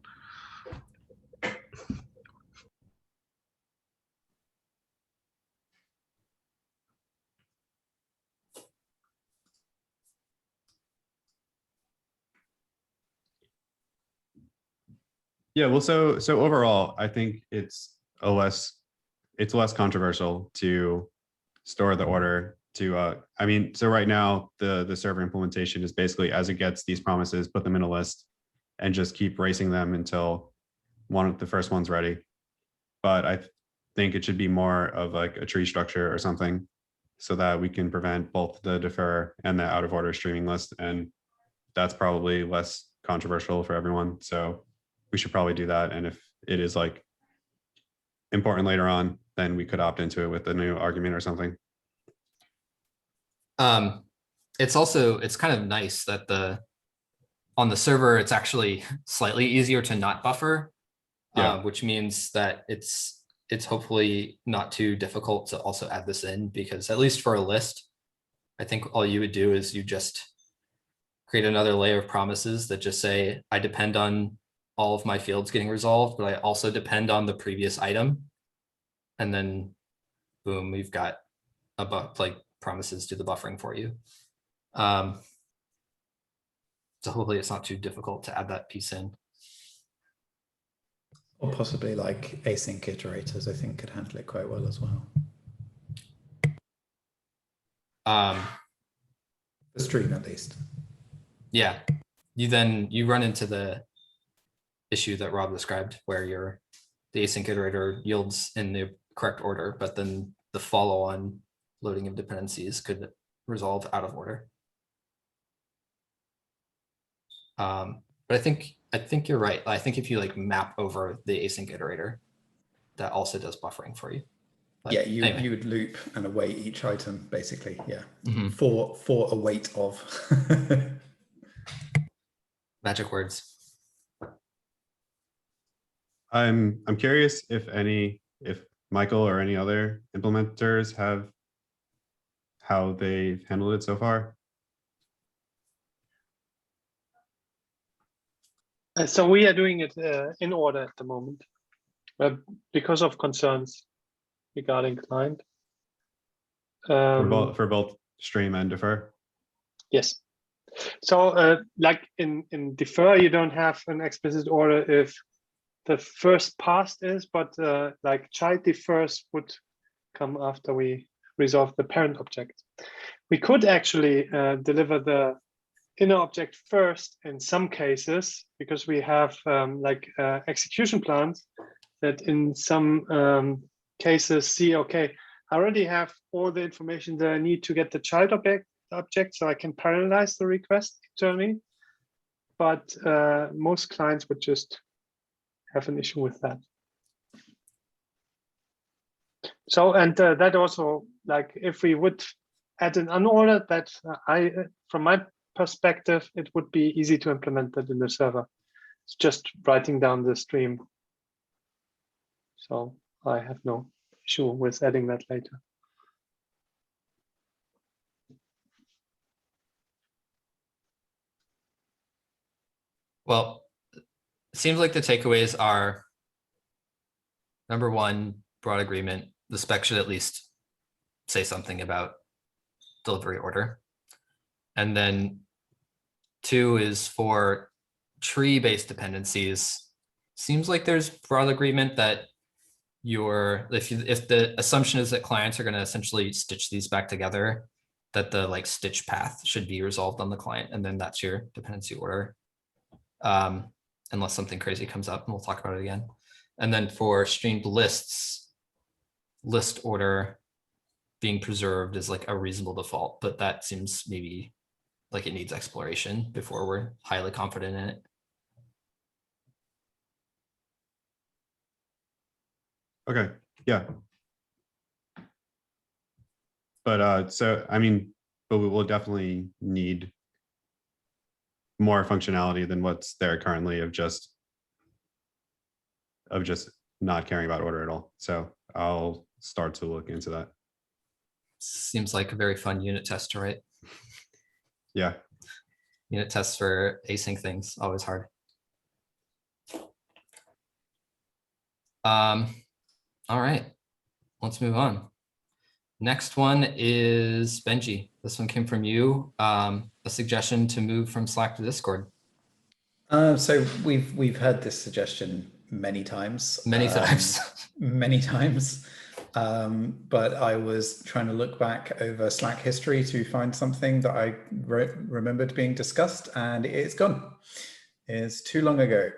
Yeah, well, so overall, I think it's less controversial to store the order to I mean, so right now the server implementation is basically as it gets these promises, put them in a list and just keep racing them until the first one's ready. But I think it should be more of like a tree structure or something so that we can prevent both the defer and the out of order streaming list. And that's probably less controversial for everyone. So we should probably do that. And if it is like important later on, then we could opt into it with a new argument or something. It's kind of nice that on the server, it's actually slightly easier to not buffer, which means that it's hopefully not too difficult to also add this in, because at least for a list, I think all you would do is you just create another layer of promises that just say, I depend on all of my fields getting resolved, but I also depend on the previous item. And then boom, we've got like promises to the buffering for you. So hopefully it's not too difficult to add that piece in. Or possibly like async iterators, I think could handle it quite well as well. The stream at least. Yeah, you run into the issue that Rob described where the async iterator yields in the correct order, but then the follow-on loading of dependencies could resolve out of order. But I think you're right. I think if you like map over the async iterator, that also does buffering for you. But yeah, anyway. you would loop and await each item basically. Yeah, Mm-hmm. for a wait of. Magic words. I'm curious if Michael or any other implementers have how they've handled it so far. So we are doing it in order at the moment, because of concerns regarding client. For both stream and defer. Yes. So like in defer, you don't have an explicit order if the first pass is, but like child defers would come after we resolve the parent object. We could actually deliver the inner object first in some cases, because we have execution plans that in some cases see, okay, I already have all the information that I need to get the child object, so I can parallelize the request internally. But most clients would just have an issue with that. So, and that also, like if we would add an unordered that from my perspective, it would be easy to implement that in the server. It's just writing down the stream. So I have no issue with adding that later. Well, it seems like the takeaways are, number one, broad agreement. The spec should at least say something about delivery order. And then two is for tree-based dependencies. Seems like there's broad agreement that if the assumption is that clients are going to essentially stitch these back together, that the like stitch path should be resolved on the client, and then that's your dependency order. Unless something crazy comes up, and we'll talk about it again. And then for streamed lists, list order being preserved is like a reasonable default, but that seems maybe like it needs exploration before we're highly confident in it. Okay, yeah. But so, I mean, but we will definitely need more functionality than what's there currently of just not caring about order at all. So I'll start to look into that. Seems like a very fun unit test to write. Yeah. Unit tests for async things, always hard. All right, let's move on. Next one is Benji. This one came from you. A suggestion to move from Slack to Discord. So we've heard this suggestion many times. Many times. Many times. But I was trying to look back over Slack history to find something that I remembered being discussed, and it's gone. It's too long ago.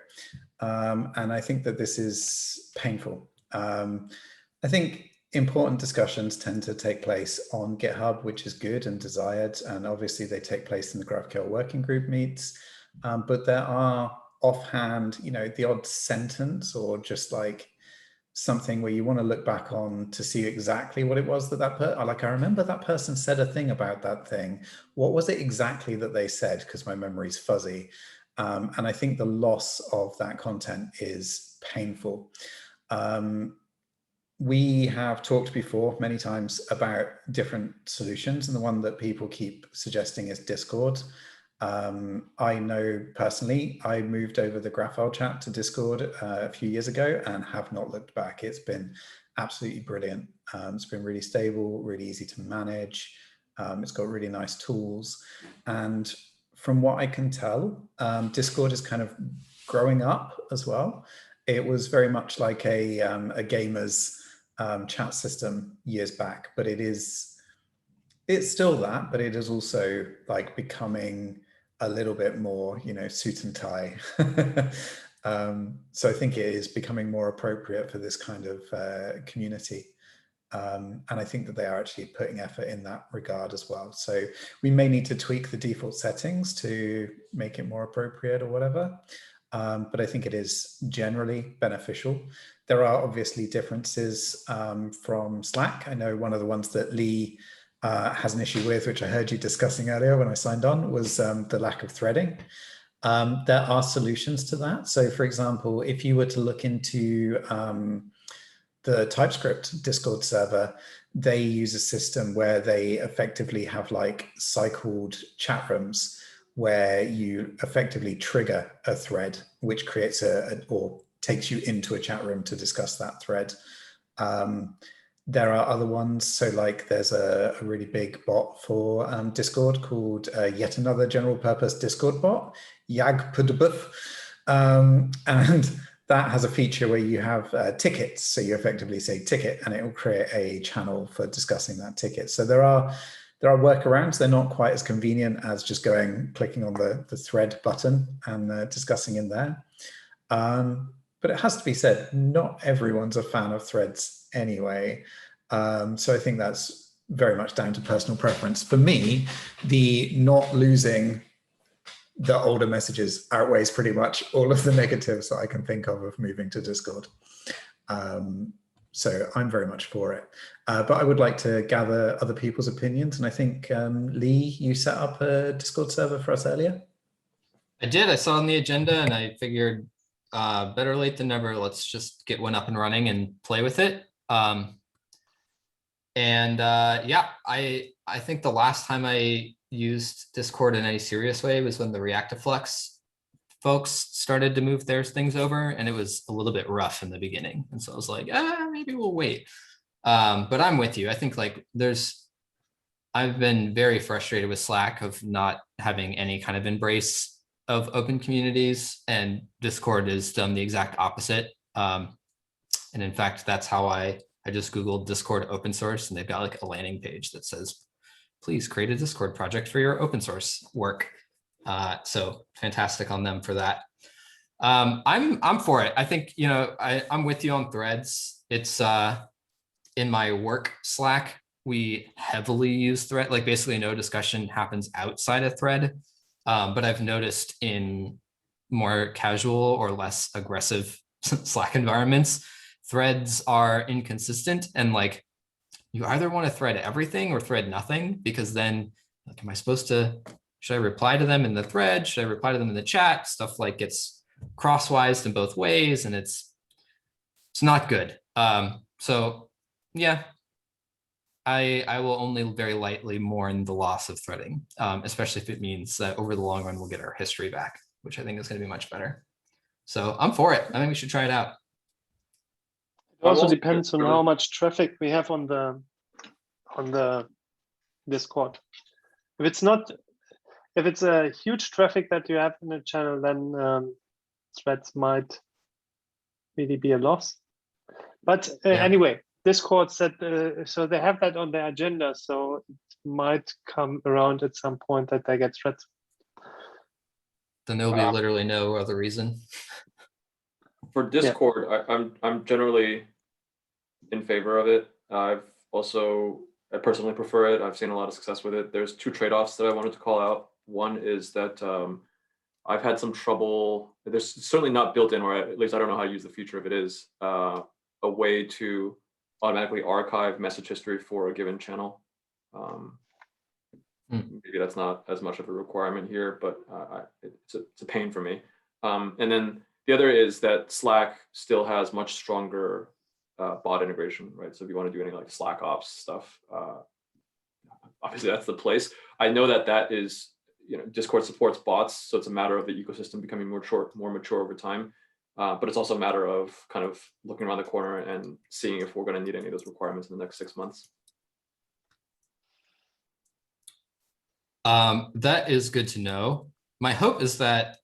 And I think that this is painful. I think important discussions tend to take place on GitHub, which is good and desired. And obviously they take place in the GraphQL working group meets. But there are offhand, the odd sentence or just like something where you want to look back on to see exactly what it was that I remember that person said a thing about that thing. What was it exactly that they said? Because my memory's fuzzy. And I think the loss of that content is painful. We have talked before many times about different solutions, and the one that people keep suggesting is Discord. I know personally, I moved over the GraphQL chat to Discord a few years ago and have not looked back. It's been absolutely brilliant. It's been really stable, really easy to manage. It's got really nice tools. And from what I can tell, Discord is kind of growing up as well. It was very much like a gamer's chat system years back, but it's still that, but it is also like becoming a little bit more, suit and tie. So I think it is becoming more appropriate for this kind of community. And I think that they are actually putting effort in that regard as well. So we may need to tweak the default settings to make it more appropriate or whatever. But I think it is generally beneficial. There are obviously differences from Slack. I know one of the ones that Lee has an issue with, which I heard you discussing earlier when I signed on, was the lack of threading. There are solutions to that. So for example, if you were to look into the TypeScript Discord server, they use a system where they effectively have like cycled chat rooms where you effectively trigger a thread, which creates or takes you into a chat room to discuss that thread. There are other ones. So like there's a really big bot for Discord called Yet Another General Purpose Discord Bot, YAGPDBF. And that has a feature where you have tickets. So you effectively say ticket and it will create a channel for discussing that ticket. So there are workarounds. They're not quite as convenient as just clicking on the thread button and discussing in there. But it has to be said, not everyone's a fan of threads anyway. So I think that's very much down to personal preference. For me, the not losing the older messages outweighs pretty much all of the negatives that I can think of moving to Discord. So I'm very much for it. But I would like to gather other people's opinions. And I think, Lee, you set up a Discord server for us earlier. I did. I saw on the agenda and I figured better late than never. Let's just get one up and running and play with it. Yeah, I think the last time I used Discord in any serious way was when the Reactiflex folks started to move their things over, and it was a little bit rough in the beginning. And so I was like, maybe we'll wait. But I'm with you. I think like I've been very frustrated with Slack of not having any kind of embrace of open communities, and Discord has done the exact opposite. And in fact, that's how I just Googled Discord open source, and they've got like a landing page that says, please create a Discord project for your open source work. So fantastic on them for that. I'm for it. I think, you know, I'm with you on threads. It's in my work Slack, we heavily use thread, like basically no discussion happens outside of thread. But I've noticed in more casual or less aggressive Slack environments, threads are inconsistent, and like you either want to thread everything or thread nothing, because then like, am I supposed to, should I reply to them in the thread? Should I reply to them in the chat? Stuff like gets crosswise in both ways, and it's not good. So yeah, I will only very lightly mourn the loss of threading, especially if it means that over the long run, we'll get our history back, which I think is going to be much better. So I'm for it. I think we should try it out. It also depends on how much traffic we have on the Discord. If it's a huge traffic that you have in the channel, then threads might really be a loss. But anyway, Discord said, so they have that on their agenda, so it might come around at some point that they get threads. Then there'll be literally no other reason. For Discord, I'm generally in favor of it. I personally prefer it. I've seen a lot of success with it. There's two trade-offs that I wanted to call out. One is that I've had some trouble. There's certainly not built in, or at least I don't know how to use the feature if it is, a way to automatically archive message history for a given channel. Maybe that's not as much of a requirement here, but it's a pain for me. And then the other is that Slack still has much stronger bot integration, right? So if you want to do any like Slack ops stuff, obviously that's the place. I know that is, you know, Discord supports bots, so it's a matter of the ecosystem becoming more mature over time. But it's also a matter of kind of looking around the corner and seeing if we're going to need any of those requirements in the next 6 months. That is good to know. My hope is that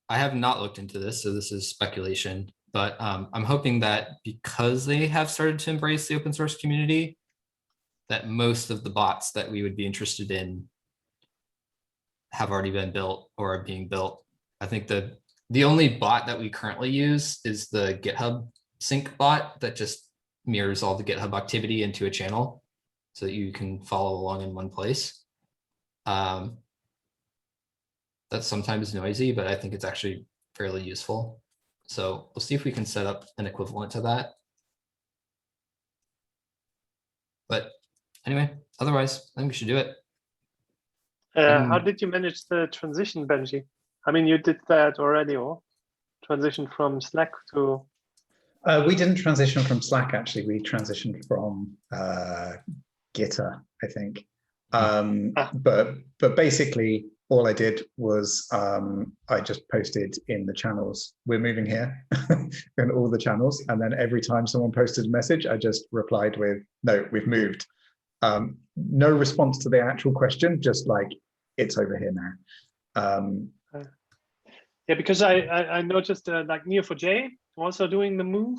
I have not looked into this, so this is speculation, but I'm hoping that because they have started to embrace the open source community, that most of the bots that we would be interested in have already been built or are being built. I think the only bot that we currently use is the GitHub sync bot that just mirrors all the GitHub activity into a channel so that you can follow along in one place. That's sometimes noisy, but I think it's actually fairly useful. So we'll see if we can set up an equivalent to that. But anyway, otherwise, I think we should do it. How did you manage the transition, Benji? I mean, you did that already, or transition from Slack to? We didn't transition from Slack, actually. We transitioned from Gitter, I think. But basically, all I did was I just posted in the channels, we're moving here, in all the channels. And then every time someone posted a message, I just replied with, no, we've moved. No response to the actual question, just like, it's over here now. Yeah, because I noticed like Neo4j also doing the move,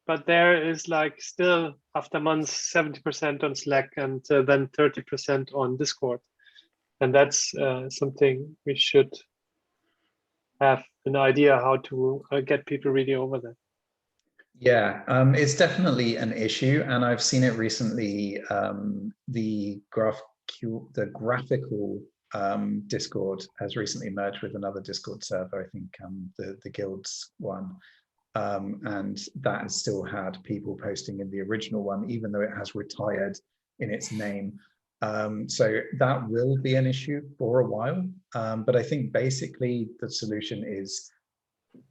but there is like still after months 70% on Slack and then 30% on Discord. And that's something we should have an idea how to get people really over there. Yeah, it's definitely an issue, and I've seen it recently. The graphical Discord has recently merged with another Discord server. I think the Guilds one, and that has still had people posting in the original one, even though it has retired in its name. So that will be an issue for a while. But I think basically the solution is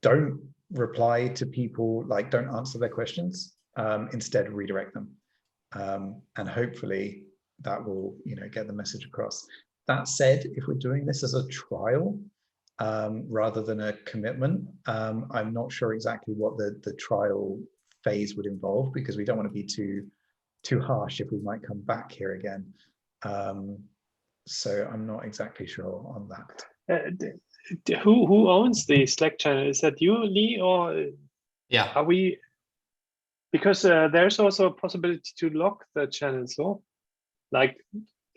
don't reply to people, like don't answer their questions, instead redirect them. And hopefully that will, get the message across. That said, if we're doing this as a trial, rather than a commitment, I'm not sure exactly what the trial phase would involve, because we don't want to be too harsh if we might come back here again. So I'm not exactly sure on that. Who owns the Slack channel? Is that you, Lee, or Yeah. are we? Because there's also a possibility to lock the channel. So, like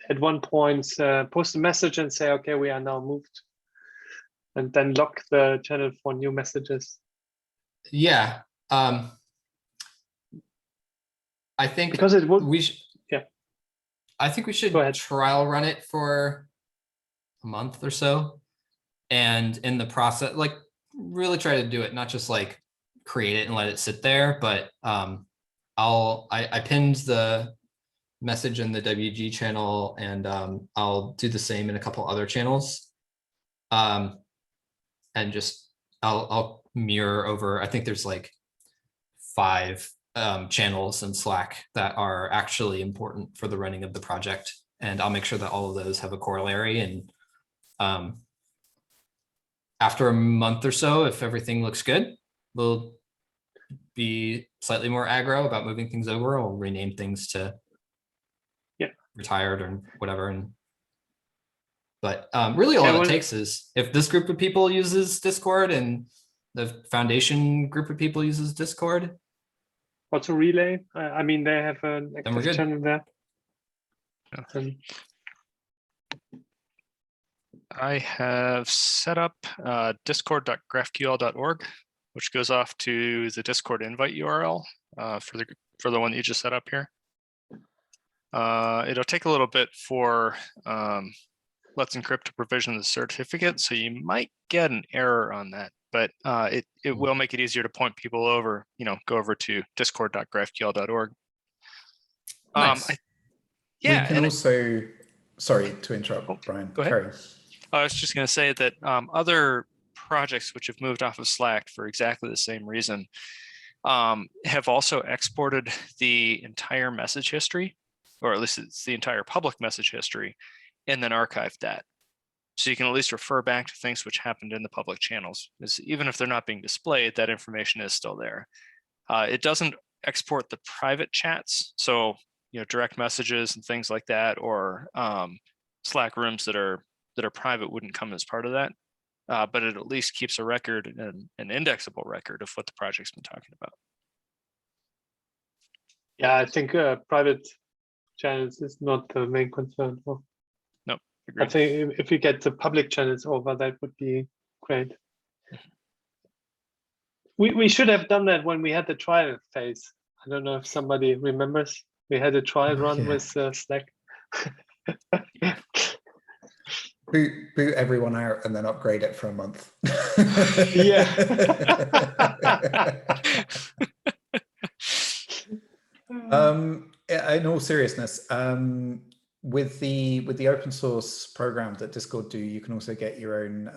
at one point, post a message and say, "Okay, we are now moved," and then lock the channel for new messages. Yeah. I think because it would. I think we should trial run it for a month or so, and in the process, like really try to do it, not just like create it and let it sit there, but I pinned the message in the WG channel, and I'll do the same in a couple other channels, and just I'll mirror over. I think there's like 5 channels in Slack that are actually important for the running of the project, and I'll make sure that all of those have a corollary. And after a month or so, if everything looks good, we'll be slightly more aggro about moving things over. I'll rename things to retired or whatever. But really all it takes is if this group of people uses Discord and the foundation group of people uses Discord. What's a relay? I mean, they have an active channel there. I have set up discord.graphql.org, which goes off to the Discord invite URL for the one that you just set up here. It'll take a little bit for Let's Encrypt to provision the certificate, so you might get an error on that, but it will make it easier to point people over, go over to discord.graphql.org. Nice. We can also, sorry to interrupt, Brian. Go ahead. I was just going to say that other projects which have moved off of Slack for exactly the same reason have also exported the entire message history, or at least it's the entire public message history, and then archived that. So you can at least refer back to things which happened in the public channels. Even if they're not being displayed, that information is still there. It doesn't export the private chats, so direct messages and things like that, or Slack rooms that are private wouldn't come as part of that. But it at least keeps a record, an indexable record of what the project's been talking about. Yeah, I think private channels is not the main concern. No, I think if we get the public channels over, that would be great. We should have done that when we had the trial phase. I don't know if somebody remembers. We had a trial run with Slack. Boot everyone out and then upgrade it for a month. Yeah. In all seriousness, with the open source program that Discord do, you can also get your own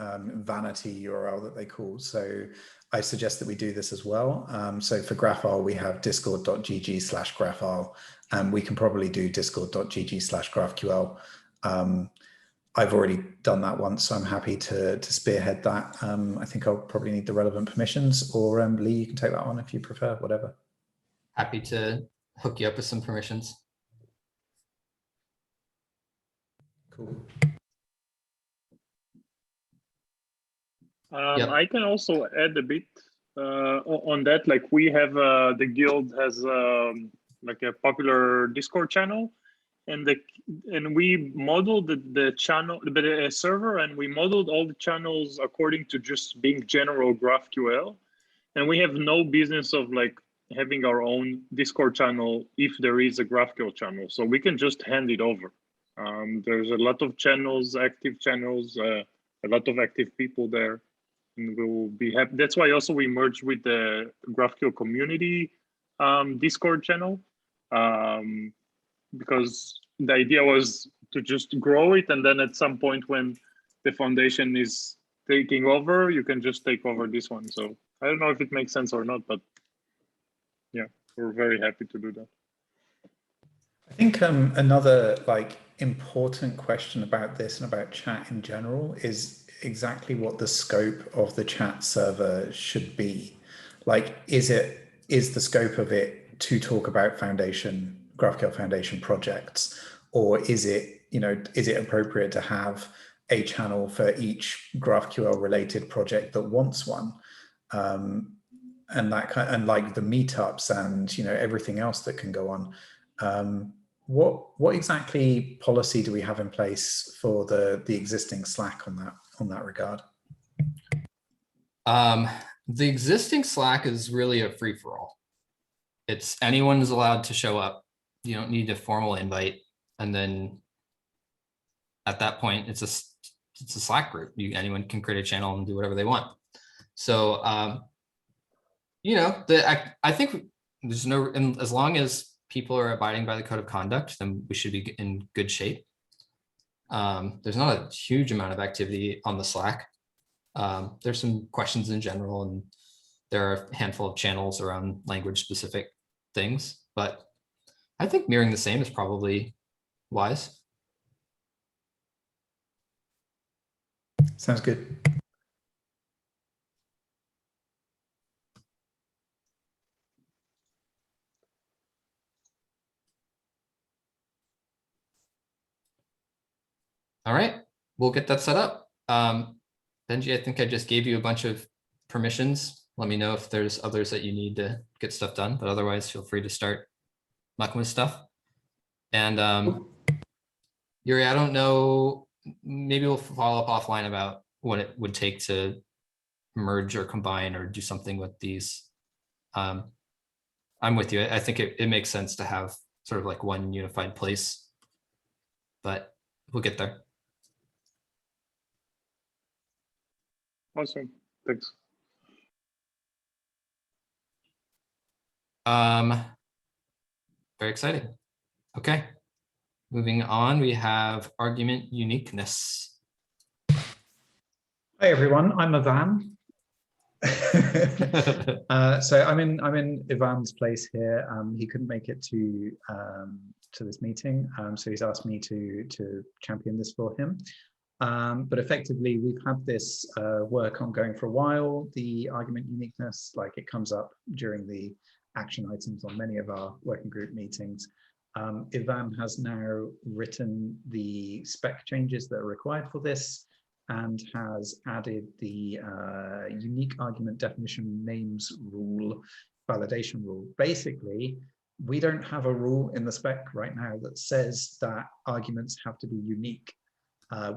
vanity URL that they call. So I suggest that we do this as well. So for GraphQL, we have discord.gg/GraphQL, and we can probably do discord.gg/GraphQL. I've already done that once, so I'm happy to spearhead that. I think I'll probably need the relevant permissions, or Lee, you can take that on if you prefer, whatever. Happy to hook you up with some permissions. Cool. I can also add a bit on that. Like we have the guild has like a popular Discord channel, and we modeled the channel, the server, and we modeled all the channels according to just being general GraphQL, and we have no business of like having our own Discord channel if there is a GraphQL channel, so we can just hand it over. There's a lot of channels, active channels, a lot of active people there. and we will be happy. That's why also we merged with the GraphQL community Discord channel, because the idea was to just grow it, and then at some point when the foundation is taking over, you can just take over this one. So I don't know if it makes sense or not, but yeah, we're very happy to do that. I think another like important question about this and about chat in general is exactly what the scope of the chat server should be. Like, is the scope of it to talk about GraphQL Foundation projects, or is it, is it appropriate to have a channel for each GraphQL related project that wants one? And that kind, and like the meetups and everything else that can go on. What exactly policy do we have in place for the existing Slack on that regard? The existing Slack is really a free-for-all. It's anyone is allowed to show up. You don't need a formal invite, and then at that point, it's a Slack group. Anyone can create a channel and do whatever they want. So I think there's no, and as long as people are abiding by the code of conduct, then we should be in good shape. There's not a huge amount of activity on the Slack. There's some questions in general, and there are a handful of channels around language specific things, but I think mirroring the same is probably wise. Sounds good. All right, we'll get that set up. Benji, I think I just gave you a bunch of permissions. Let me know if there's others that you need to get stuff done, but otherwise feel free to start mucking with stuff. And Yuri, I don't know, maybe we'll follow up offline about what it would take to merge or combine or do something with these. I'm with you. I think it makes sense to have sort of like one unified place, but we'll get there. Awesome, thanks. Very exciting. Okay, moving on, we have argument uniqueness. Hi everyone, I'm Ivan. So I'm in Ivan's place here. He couldn't make it to this meeting, so he's asked me to champion this for him. But effectively, we've had this work ongoing for a while. The argument uniqueness, like, it comes up during the action items on many of our working group meetings. Ivan has now written the spec changes that are required for this and has added the unique argument definition names rule, validation rule. Basically, we don't have a rule in the spec right now that says that arguments have to be unique.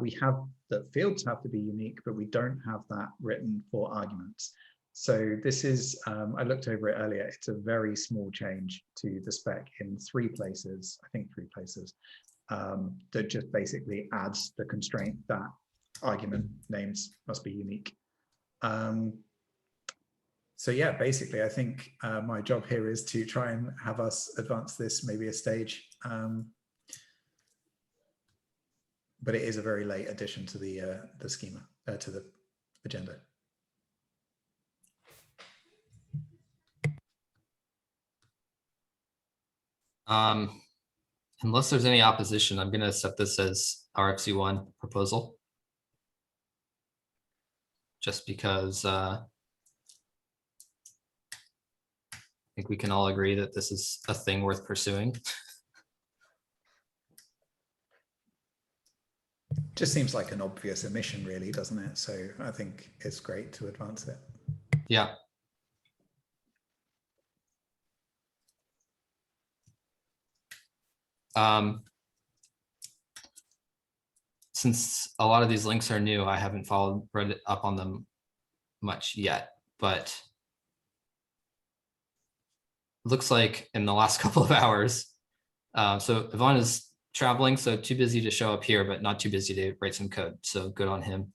We have that fields have to be unique, but we don't have that written for arguments. So this is, I looked over it earlier, it's a very small change to the spec in three places, that just basically adds the constraint that argument names must be unique. So yeah, basically, I think my job here is to try and have us advance this maybe a stage. But it is a very late addition to the schema, to the agenda. Unless there's any opposition, I'm going to set this as RFC1 proposal. Just because I think we can all agree that this is a thing worth pursuing. Just seems like an obvious omission, really, doesn't it? So I think it's great to advance it. Yeah. Since a lot of these links are new, I haven't read up on them much yet, but it looks like in the last couple of hours, so Yvonne is traveling, so too busy to show up here, but not too busy to write some code. So good on him.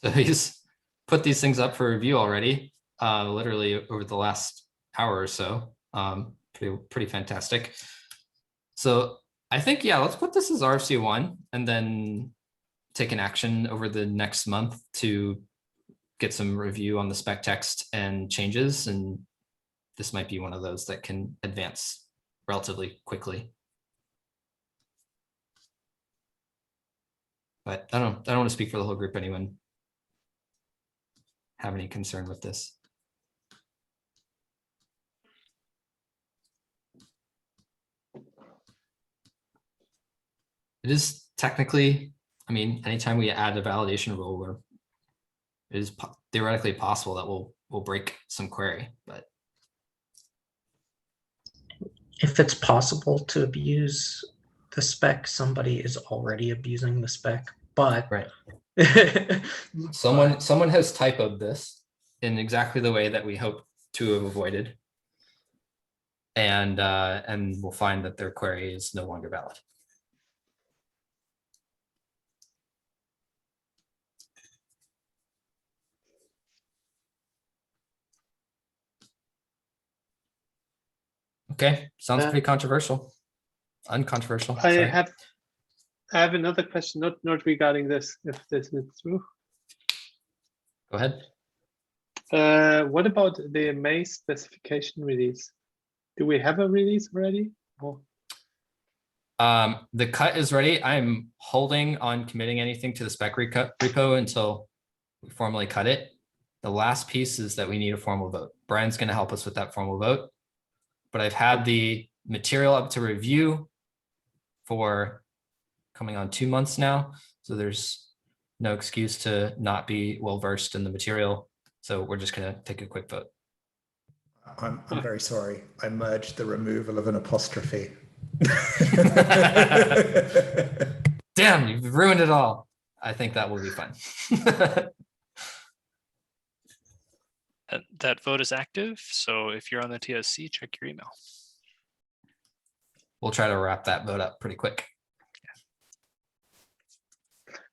So he's put these things up for review already, literally over the last hour or so. Pretty fantastic. So I think, yeah, let's put this as RFC1 and then take an action over the next month to get some review on the spec text and changes. And this might be one of those that can advance relatively quickly. But I don't want to speak for the whole group. Anyone have any concern with this? It is technically, I mean, anytime we add a validation rule, where it is theoretically possible that we'll break some query, but If it's possible to abuse the spec, somebody is already abusing the spec. But right. Someone has typoed this in exactly the way that we hope to have avoided, and we'll find that their query is no longer valid. Okay, sounds pretty controversial. Uncontroversial. I sorry. have another question, not regarding this, if this is true. Go ahead. What about the May specification release? Do we have a release already? Oh. The cut is ready. I'm holding on committing anything to the spec repo until we formally cut it. The last piece is that we need a formal vote. Brian's going to help us with that formal vote. But I've had the material up to review for coming on 2 months now. So there's no excuse to not be well versed in the material. So we're just going to take a quick vote. I'm very sorry. I merged the removal of an apostrophe. Damn, you've ruined it all. I think that will be fun. That vote is active. So if you're on the TSC, check your email. We'll try to wrap that vote up pretty quick.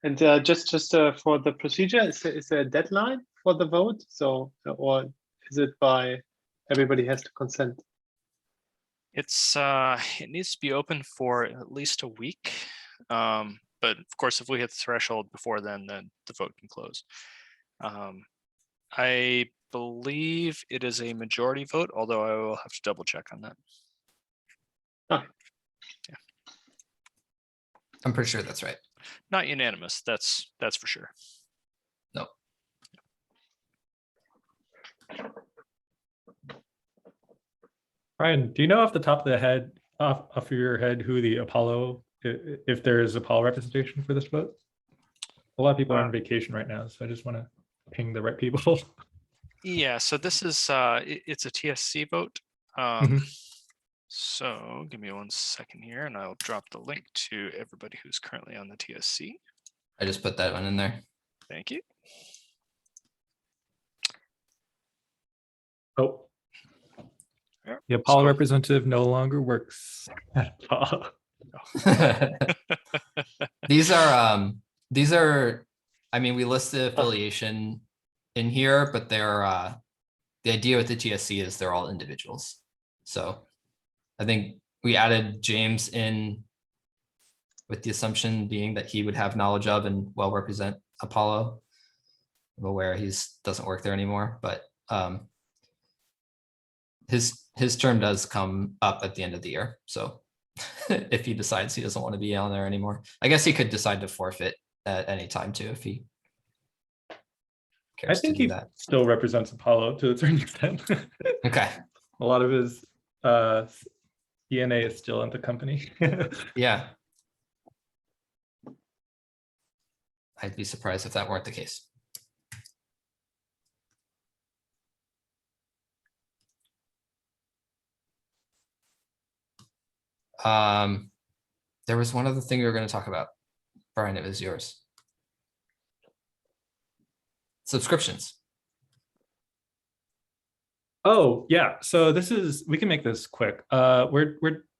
And just for the procedure, is there a deadline for the vote? So, or is it by everybody has to consent? It's it needs to be open for at least a week. But of course, if we hit the threshold before then the vote can close. I believe it is a majority vote, although I will have to double check on that. Oh. Yeah. I'm pretty sure that's right. Not unanimous, that's for sure. No. Brian, do you know off the top of the head, off of your head, who the Apollo, if there is Apollo representation for this vote? A lot of people are on vacation right now, so I just want to ping the right people. Yeah, so this is it's a TSC vote. So give me 1 second here and I'll drop the link to everybody who's currently on the TSC. I just put that one in there. Thank you. Oh, the Apollo representative no longer works at Apollo. These are, I mean, we list the affiliation in here, but they're, the idea with the TSC is they're all individuals. So I think we added James in with the assumption being that he would have knowledge of and well represent Apollo. I'm aware he doesn't work there anymore, but his term does come up at the end of the year. So if he decides he doesn't want to be on there anymore, I guess he could decide to forfeit at any time too if he cares. I think he still represents Apollo to a certain extent. Okay. A lot of his DNA is still in the company. Yeah. I'd be surprised if that weren't the case. There was one other thing we were going to talk about. Brian, it was yours. Subscriptions. Oh yeah, so this is, we can make this quick.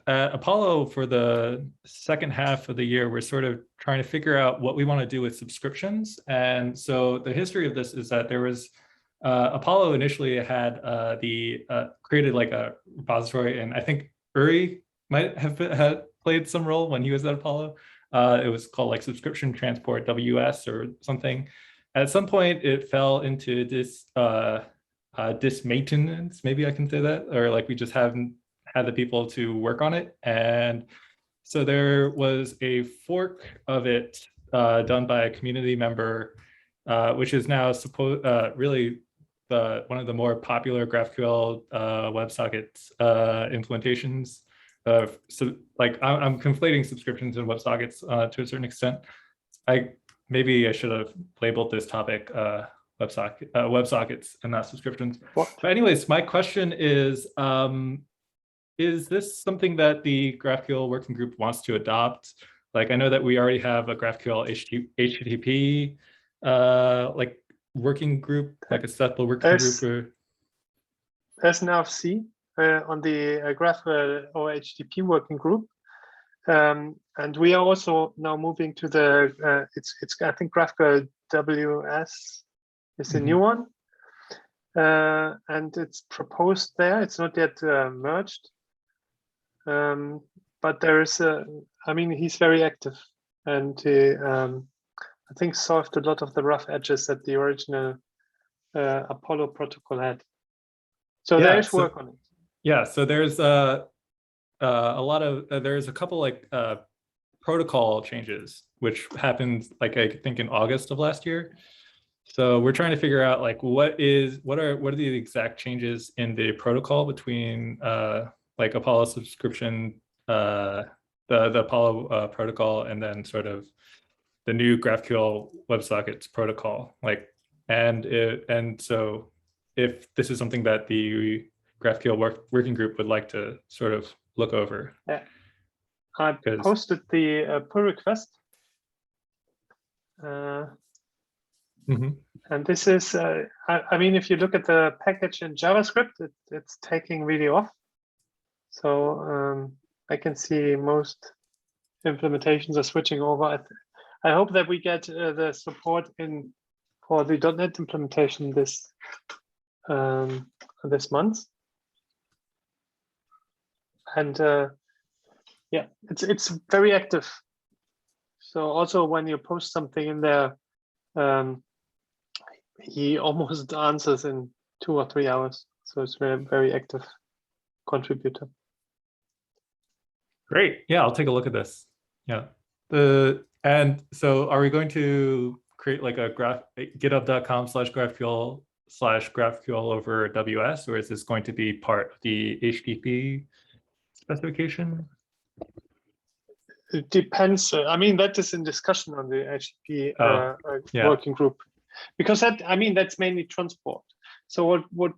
at Apollo for the second half of the year, we're sort of trying to figure out what we want to do with subscriptions. And so the history of this is that there was Apollo initially had created like a repository, and I think Uri might have had played some role when he was at Apollo. It was called like Subscription Transport WS or something. At some point, it fell into this dismaintenance, maybe I can say that, or like we just haven't had the people to work on it. And so there was a fork of it done by a community member, which is now really one of the more popular GraphQL WebSockets implementations. So like I'm conflating subscriptions and WebSockets to a certain extent. Maybe I should have labeled this topic WebSockets and not subscriptions. But anyways, my question is this something that the GraphQL working group wants to adopt? Like, I know that we already have a GraphQL HTTP like working group, like a separate working group. There's an RFC on the GraphQL or HTTP working group. And we are also now moving to the, it's I think GraphQL WS is the new one. And it's proposed there. It's not yet merged. But there is I mean, he's very active, and he, I think, solved a lot of the rough edges that the original Apollo protocol had. So there is work on it. Yeah, so there's a lot of, there's a couple like protocol changes, which happened like I think in August of last year. So we're trying to figure out like what are the exact changes in the protocol between like Apollo subscription, the Apollo protocol, and then sort of the new GraphQL WebSockets protocol. Like, and so if this is something that the GraphQL working group would like to sort of look over. Yeah, I posted the pull request. And this is, I mean, if you look at the package in JavaScript, it's taking really off. So I can see most implementations are switching over. I hope that we get the support for the .NET implementation this month. And yeah, it's very active. So also when you post something in there, he almost answers in 2 or 3 hours. So it's very, very active contributor. Great. Yeah, I'll take a look at this. Yeah. And so are we going to create like a github.com/GraphQL/GraphQL over WS, or is this going to be part of the HTTP specification? It depends. I mean, that is in discussion on the HTTP working group, because that, I mean, that's mainly transport. So what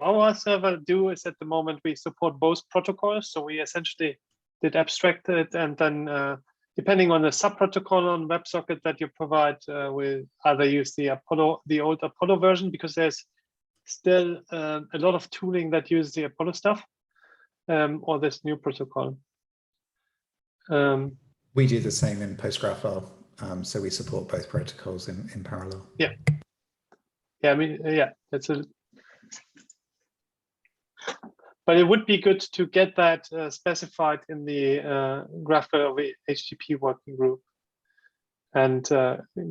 our server do is at the moment we support both protocols. So we essentially did abstract it, and then depending on the sub protocol on WebSocket that you provide, we'll either use the old Apollo version, because there's still a lot of tooling that uses the Apollo stuff, or this new protocol. We do the same in PostgreSQL, so we support both protocols in parallel. Yeah. Yeah, I mean, yeah, that's a. But it would be good to get that specified in the GraphQL HTTP working group, and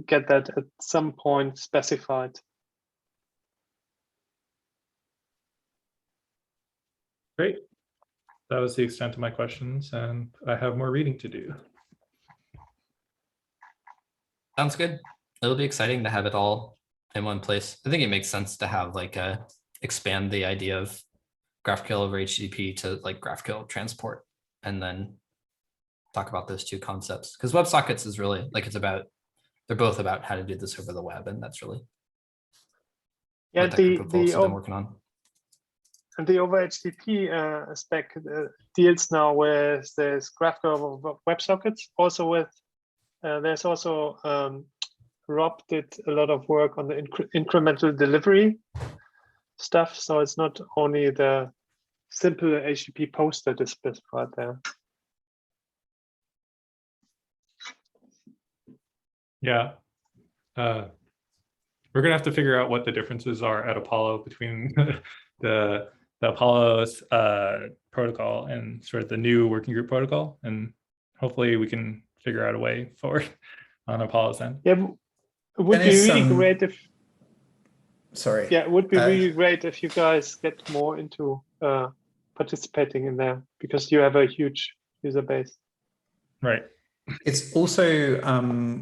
get that at some point specified. Great. That was the extent of my questions, and I have more reading to do. Sounds good. It'll be exciting to have it all in one place. I think it makes sense to have like expand the idea of GraphQL over HTTP to like GraphQL transport, and then talk about those two concepts, because WebSockets is really like, they're both about how to do this over the web, and that's really what that group of folks have been working on. And the over HTTP spec deals now with this GraphQL over WebSockets. Also with there's also Rob did a lot of work on the incremental delivery stuff. So it's not only the simple HTTP poster is specified there. Yeah. We're gonna have to figure out what the differences are at Apollo between the Apollo's protocol and sort of the new working group protocol, and hopefully we can figure out a way forward on Apollo's end. Yeah, it would be really great if. Sorry. Yeah, it would be really great if you guys get more into participating in there, because you have a huge user base. Right. It's also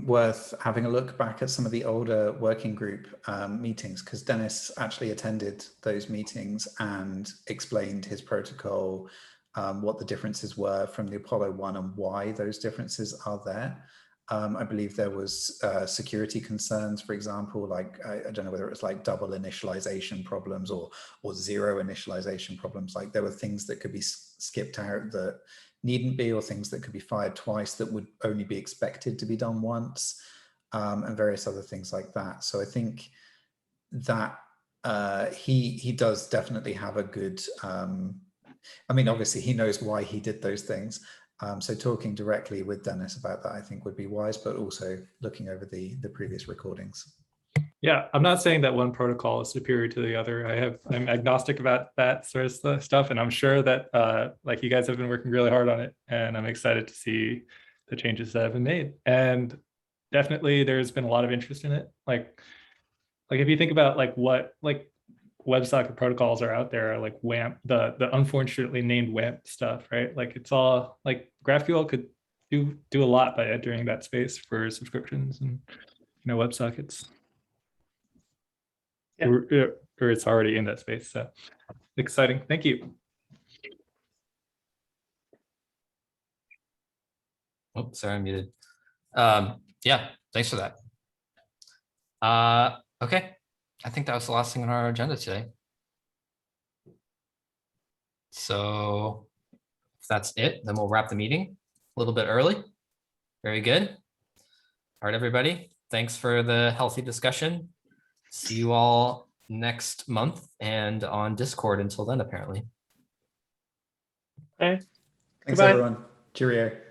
worth having a look back at some of the older working group meetings, because Dennis actually attended those meetings and explained his protocol, what the differences were from the Apollo one and why those differences are there. I believe there was security concerns, for example, like I don't know whether it was like double initialization problems or zero initialization problems. Like there were things that could be skipped out that needn't be, or things that could be fired twice that would only be expected to be done once, and various other things like that. So I think that he does definitely have a good, I mean, obviously he knows why he did those things. So talking directly with Dennis about that, I think would be wise, but also looking over the previous recordings. Yeah, I'm not saying that one protocol is superior to the other. I'm agnostic about that sort of stuff, and I'm sure that like you guys have been working really hard on it, and I'm excited to see the changes that have been made. And definitely, there's been a lot of interest in it. Like if you think about like what like WebSocket protocols are out there, like WAMP, the unfortunately named WAMP stuff, right? Like it's all like GraphQL could do a lot by entering that space for subscriptions and WebSockets. Yeah. Or it's already in that space. So exciting. Thank you. Oh, sorry, I'm muted. Yeah, thanks for that. Okay, I think that was the last thing on our agenda today. So if that's it, then we'll wrap the meeting a little bit early. Very good. All right, everybody. Thanks for the healthy discussion. See you all next month and on Discord until then, apparently. Okay. Thanks, Goodbye. everyone. Cheerio.